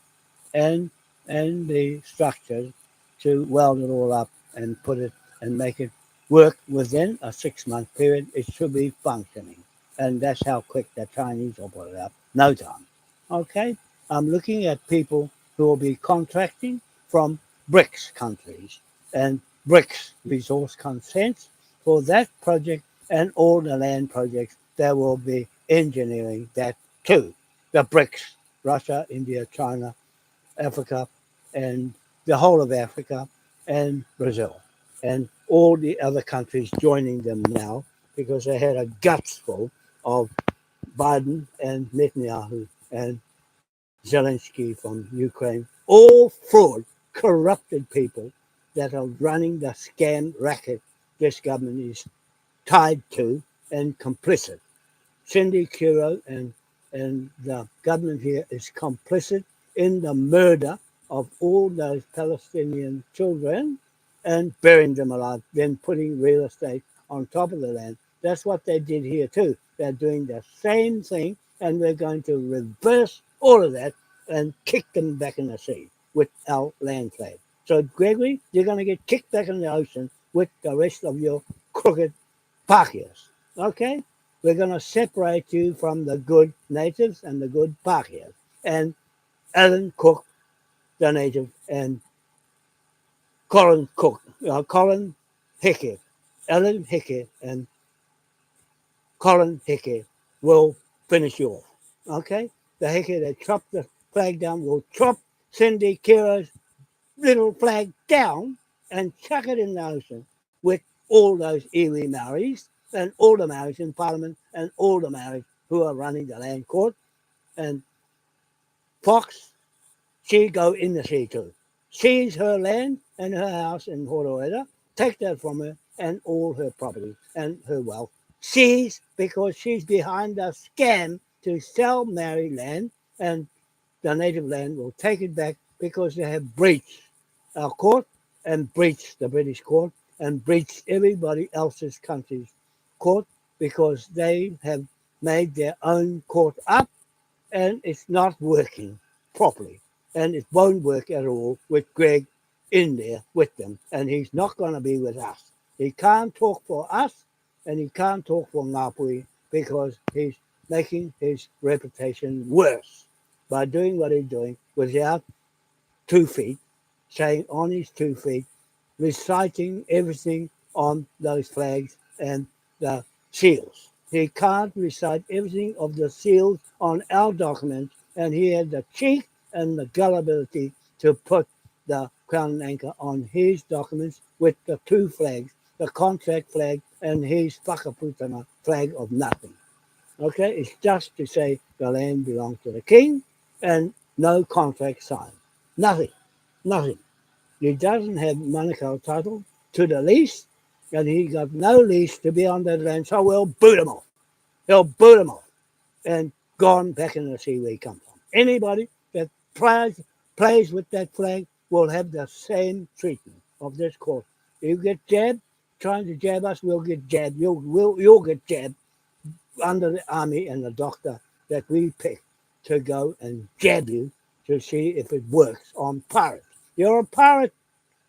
and the structures to weld it all up and put it and make it work within a 6 month period. It should be functioning, and that's how quick the Chinese will put it up. No time. Okay, I'm looking at people who will be contracting from BRICS countries and BRICS resource consents for that project and all the land projects that will be engineering that too. The BRICS, Russia, India, China, Africa, and the whole of Africa, and Brazil, and all the other countries joining them now because they had a guts full of Biden and Netanyahu and Zelensky from Ukraine, all fraud, corrupted people that are running the scam racket this government is tied to and complicit. Cindy Kiro and the government here is complicit in the murder of all those Palestinian children and burying them alive, then putting real estate on top of the land. That's what they did here too. They're doing the same thing, and we're going to reverse all of that and kick them back in the sea with our land flag. So, Gregory, you're going to get kicked back in the ocean with the rest of your crooked Pakias. Okay? We're going to separate you from the good natives and the good Pakias. And Alan Cook, the native, and Colin Cook, Colin Hickey, Alan Hickey, and Colin Hickey will finish you off. Okay? The Hickey that chopped the flag down will chop Cindy Kiro's little flag down and chuck it in the ocean with all those iwi Maoris and all the Maoris in Parliament and all the Maoris who are running the land court. And Fox, she go in the sea too. Seize her land and her house in Horoeda, take that from her and all her property and her wealth. Seize because she's behind a scam to sell Maori land, and the native land will take it back because they have breached our court and breached the British court and breached everybody else's country's court because they have made their own court up and it's not working properly. And it won't work at all with Greg in there with them. And he's not going to be with us. He can't talk for us and he can't talk for Ngāpuhi because he's making his reputation worse by doing what he's doing without 2 feet, staying on his 2 feet, reciting everything on those flags and the seals. He can't recite everything of the seals on our documents, and he had the cheek and the gullibility to put the crown and anchor on his documents with the two flags, the contract flag and his whakaputanga flag of nothing. Okay, it's just to say the land belongs to the king and no contract signed. Nothing, nothing. He doesn't have Manukau title to the lease, and he got no lease to be on that land, so we'll boot him off. They'll boot him off and gone back in the sea where he come from. Anybody that plays with that flag will have the same treatment of this court. You get jabbed, trying to jab us, we'll get jabbed. You'll get jabbed under the army and the doctor that we pick to go and jab you to see if it works on pirates. You're a pirate,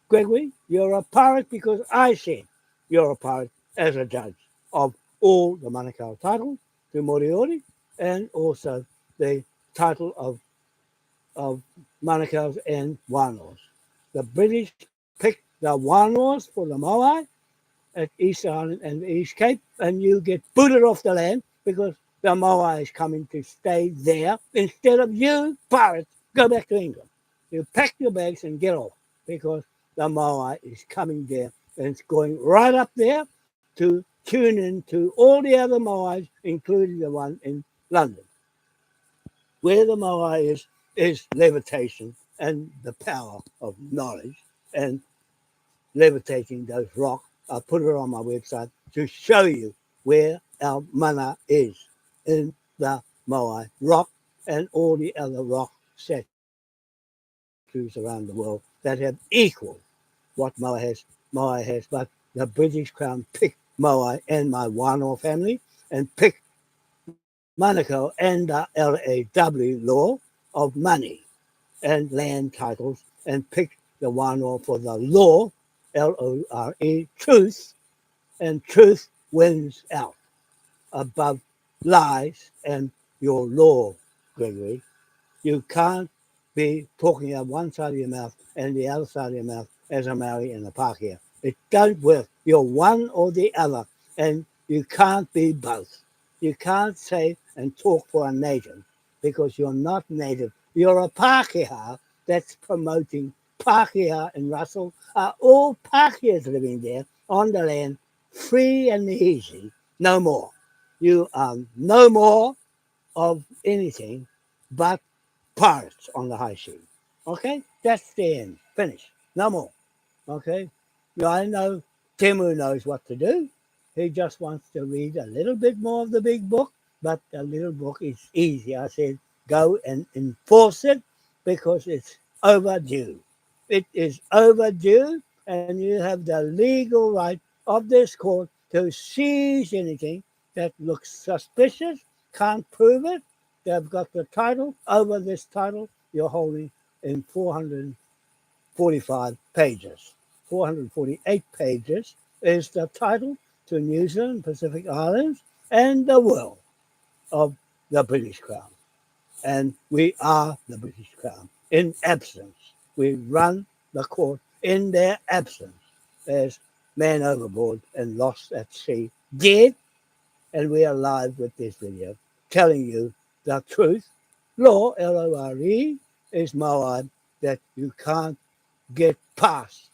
Gregory. You're a pirate because I said you're a pirate as a judge of all the Manukau title to Moriori and also the title of Manukau's and Wānoas. The British picked the Wānoas for the Moai at East Island and the East Cape, and you get booted off the land because the Moai is coming to stay there instead of you, pirates, go back to England. You pack your bags and get off because the Moai is coming there and it's going right up there to tune in to all the other Moais, including the one in London. Where the Moai is is levitation and the power of knowledge and levitating those rocks. I put it on my website to show you where our mana is in the Moai rock and all the other rock statues around the world that have equal what Moai has. But the British Crown picked Moai and my Wānoa family and picked Manukau and the LAW law of money and land titles and picked the Wānoa for the law, LORE, truth, and truth wins out above lies and your law, Gregory. You can't be talking out one side of your mouth and the other side of your mouth as a Maori and a Pākehā. It don't work. You're one or the other, and you can't be both. You can't say and talk for a native because you're not native. You're a Pākehā that's promoting Pākehā and Russell are all Pākehās living there on the land, free and easy, no more. You are no more of anything but pirates on the high seas. Okay? That's the end. Finish. No more. Okay? I know Temu knows what to do. He just wants to read a little bit more of the big book, but the little book is easy. I said, go and enforce it because it's overdue. It is overdue, and you have the legal right of this court to seize anything that looks suspicious, can't prove it. They've got the title over this title you're holding in 445 pages. 448 pages is the title to New Zealand, Pacific Islands, and the world of the British Crown. And we are the British Crown in absence. We run the court in their absence as man overboard and lost at sea, dead, and we are live with this video telling you the truth. Law, Lore, is Moai that you can't get past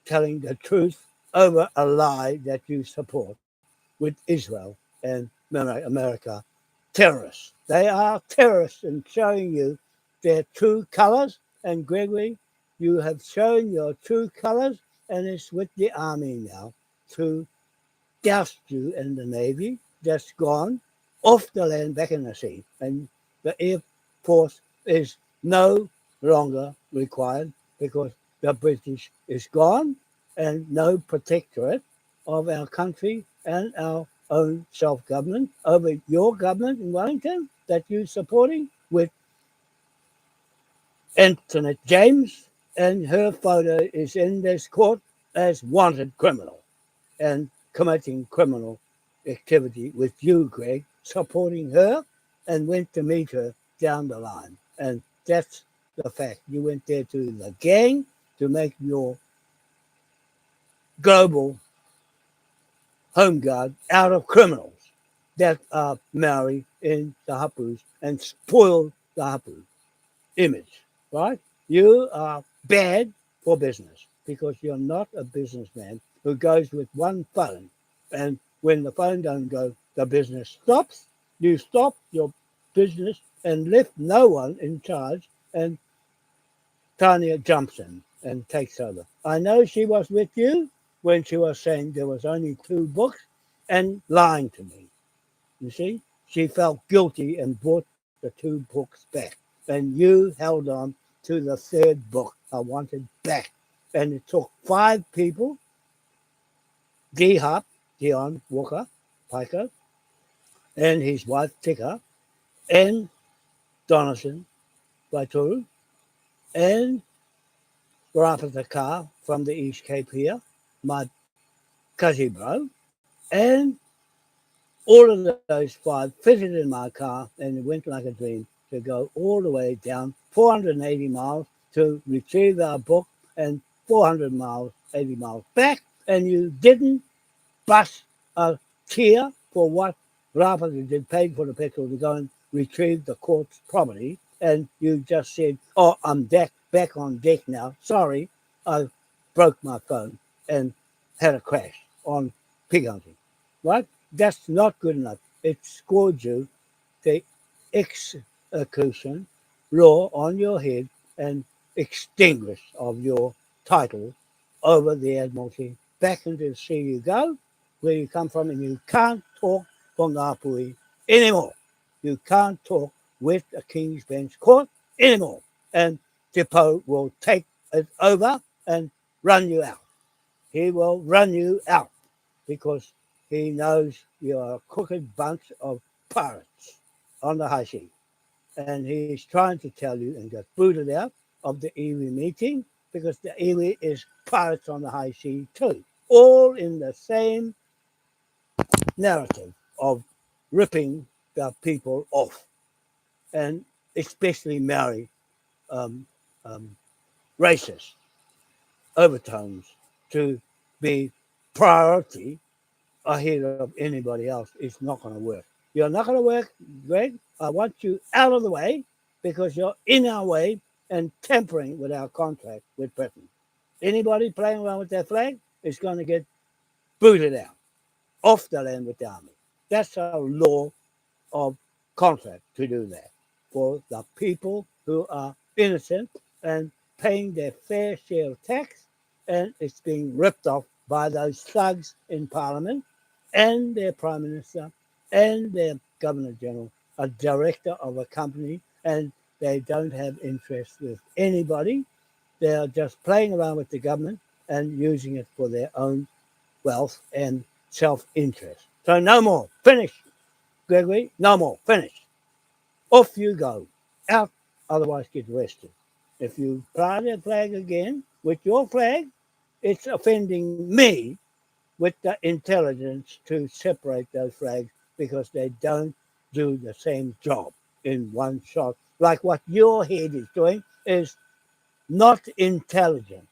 telling the truth over a lie that you support with Israel and America. Terrorists. They are terrorists in showing you their true colors. And Gregory, you have shown your true colors, and it's with the army now to doused you in the Navy, that's gone off the land back in the sea. And the Air Force is no longer required because the British is gone and no protectorate of our country and our own self-government over your government in Wellington that you're supporting with Antoinette James, and her photo is in this court as wanted criminal and committing criminal activity with you, Greg, supporting her and went to meet her down the line. And that's the fact. You went there to the gang to make your global home guard out of criminals that are Maori in the hapus and spoil the hapu image, right? You are bad for business because you're not a businessman who goes with one phone. And when the phone don't go, the business stops. You stop your business and left no one in charge. And Tanya jumps in and takes over. I know she was with you when she was saying there was only 2 books and lying to me. You see, she felt guilty and brought the 2 books back. And you held on to the 3rd book I wanted back. And it took 5 people, Dion Walker, Pico, and his wife Tika, and Donaldson Waituru, and Rapata Car from the East Cape here, my cousin bro, and all of those 5 fitted in my car, and it went like a dream to go all the way down 480 miles to retrieve our book and 400 miles, 80 miles back, and you didn't bust a tear for what Rafa did paid for the petrol to go and retrieve the court's property, and you just said, "Oh, I'm back on deck now. Sorry, I broke my phone and had a crash on pig hunting." Right? That's not good enough. It scored you the execution law on your head and extinguish of your title over the Admiralty. Back into the sea you go, where you come from, and you can't talk Whangapui anymore. You can't talk with the King's Bench Court anymore. And Te will take it over and run you out. He will run you out because he knows you're a crooked bunch of pirates on the high sea. And he's trying to tell you and get booted out of the iwi meeting because the iwi is pirates on the high sea too. All in the same narrative of ripping the people off, and especially Maori um, um, racist overtones to be priority ahead of anybody else. It's not going to work. You're not going to work, Greg. I want you out of the way because you're in our way and tampering with our contract with Britain. Anybody playing around with that flag is going to get booted out, off the land with the army. That's our law of contract to do that for the people who are innocent and paying their fair share of tax, and it's being ripped off by those thugs in Parliament and their Prime Minister and their Governor General, a director of a company, and they don't have interest with anybody. They are just playing around with the government and using it for their own wealth and self interest. So, no more. Finish, Gregory. No more. Finish. Off you go. Out, otherwise get arrested. If you fly that flag again with your flag, it's offending me with the intelligence to separate those flags because they don't do the same job in one shot. Like what your head is doing is not intelligent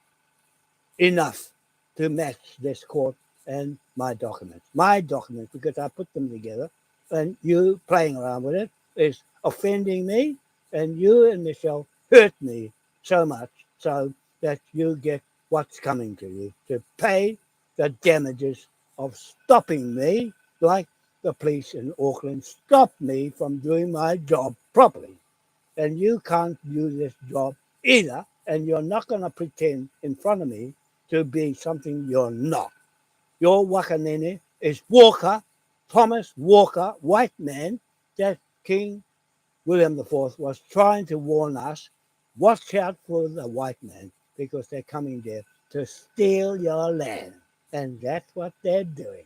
enough to match this court and my documents. My documents, because I put them together, and you playing around with it is offending me, and you and Michelle hurt me so much so that you get what's coming to you to pay the damages of stopping me, like the police in Auckland stopped me from doing my job properly, and you can't do this job either, and you're not going to pretend in front of me to be something you're not. Your wakanene is Walker, Thomas Walker, white man, that King William IV was trying to warn us, watch out for the white man because they're coming there to steal your land. And that's what they're doing.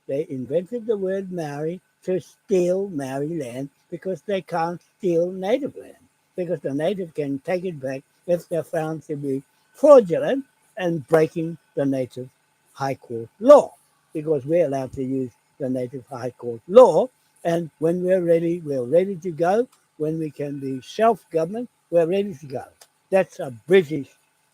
They invented the word Maori to steal Maori land because they can't steal native land. Because the native can take it back if they're found to be fraudulent and breaking the native high court law. Because we're allowed to use the native high court law, and when we're ready to go. When we can be self-government, we're ready to go. That's a British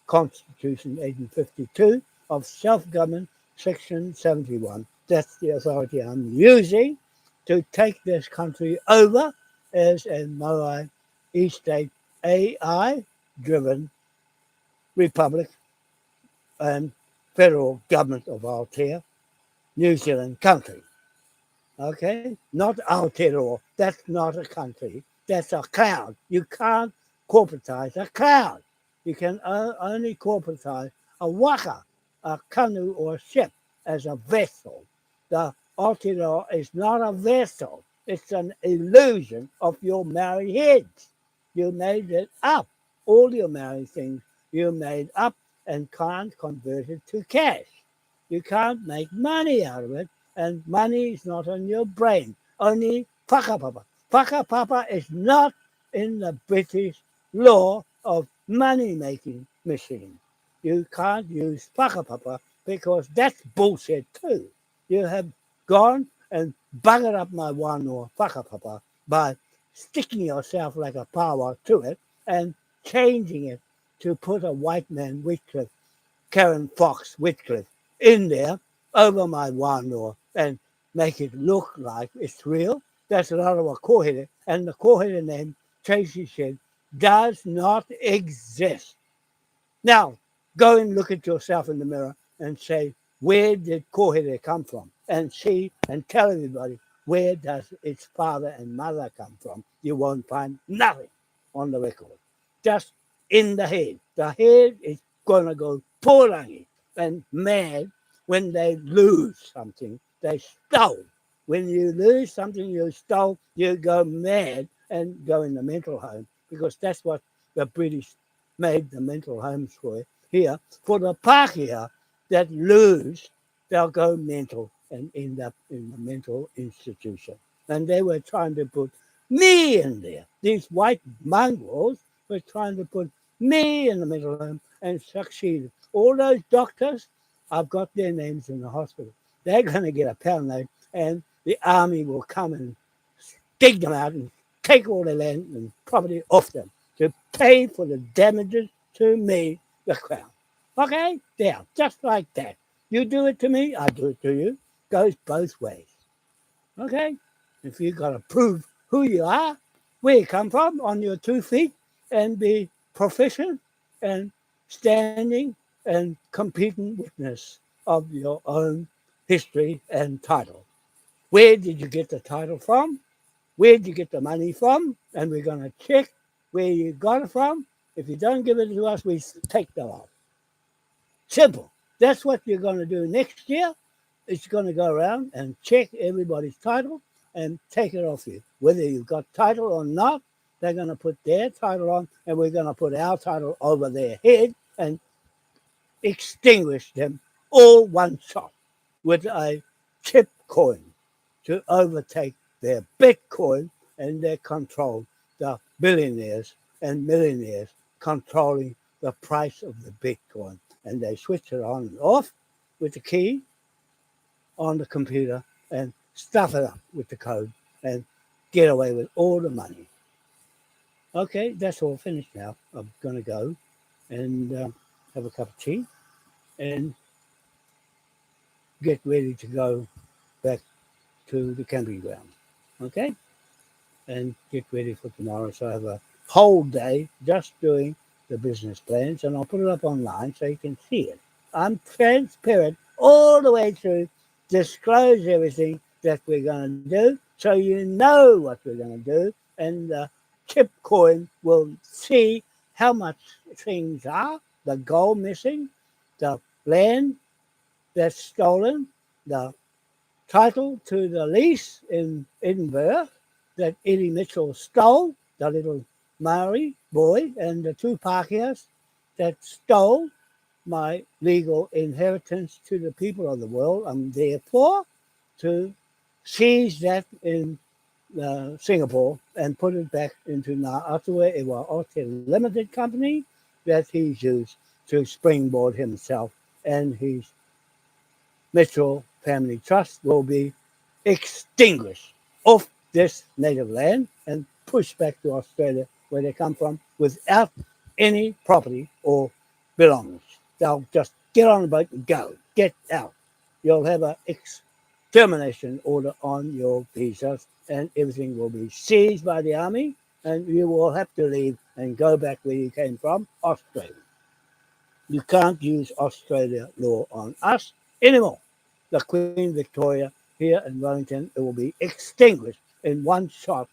Constitution, 1852, of self-government, Section 71. That's the authority I'm using to take this country over as a Moai East State AI-driven republic and federal government of Aotea, New Zealand country. Okay? Not Aotearoa. That's not a country. That's a cloud. You can't corporatize a cloud. You can only corporatize a waka, a canoe or a ship as a vessel. The Aotearoa is not a vessel. It's an illusion of your Maori heads. You made it up. All your Maori things you made up and can't convert it to cash. You can't make money out of it, and money is not on your brain. Only whakapapa. Whakapapa is not in the British law of money-making machine. You can't use whakapapa because that's bullshit too. You have gone and buggered up my wānoa whakapapa by sticking yourself like a power to it and changing it to put a white man Wycliffe, Karen Fox Whitcliffe in there over my wānoa and make it look like it's real. That's another one, kōhere. And the kōhere name, Tracy said, does not exist. Now, go and look at yourself in the mirror and say, where did kōhere come from? And see and tell everybody, where does its father and mother come from? You won't find nothing. on the record. Just in the head. The head is going to go porangi and mad when they lose something they stole. When you lose something you stole, you go mad and go in the mental home because that's what the British made the mental homes for here. For the Pākehā that lose, they'll go mental and end up in the mental institution. And they were trying to put me in there. These white mongrels were trying to put me in the mental home and succeeded. All those doctors, I've got their names in the hospital. They're going to get a pound note and the army will come and dig them out and take all their land and property off them to pay for the damages to me, the crown. Okay? There, just like that. You do it to me, I do it to you. Goes both ways. Okay? If you got to prove who you are, where you come from, on your 2 feet, and be proficient and standing and competent witness of your own history and title. Where did you get the title from? Where did you get the money from? And we're going to check where you got it from. If you don't give it to us, we take that off. Simple. That's what you're going to do next year. It's going to go around and check everybody's title and take it off you. Whether you've got title or not, they're going to put their title on and we're going to put our title over their head and extinguish them all one shot with a chip coin to overtake their Bitcoin and they control the billionaires and millionaires controlling the price of the Bitcoin. And they switch it on and off with the key on the computer and stuff it up with the code and get away with all the money. Okay, that's all finished now. I'm going to go and have a cup of tea and get ready to go back to the camping ground. Okay? And get ready for tomorrow. So I have a whole day just doing the business plans and I'll put it up online so you can see it. I'm transparent all the way through, disclose everything that we're going to do so you know what we're going to do and the chip coin will see how much things are, the gold missing, the land that's stolen, the title to the lease in Edinburgh that Eddie Mitchell stole, the little Maori boy, and the 2 Pākehās that stole my legal inheritance to the people of the world. I'm therefore to seize that in Singapore and put it back into Ngā Atua Ewa Ote Limited Company that he's used to springboard himself and his Mitchell Family Trust will be extinguished off this native land and pushed back to Australia where they come from without any property or belongings. They'll just get on the boat and go. Get out. You'll have an extermination order on your visas and everything will be seized by the army and you will have to leave and go back where you came from, Australia. You can't use Australia law on us anymore. The Queen Victoria here in Wellington, it will be extinguished in one shot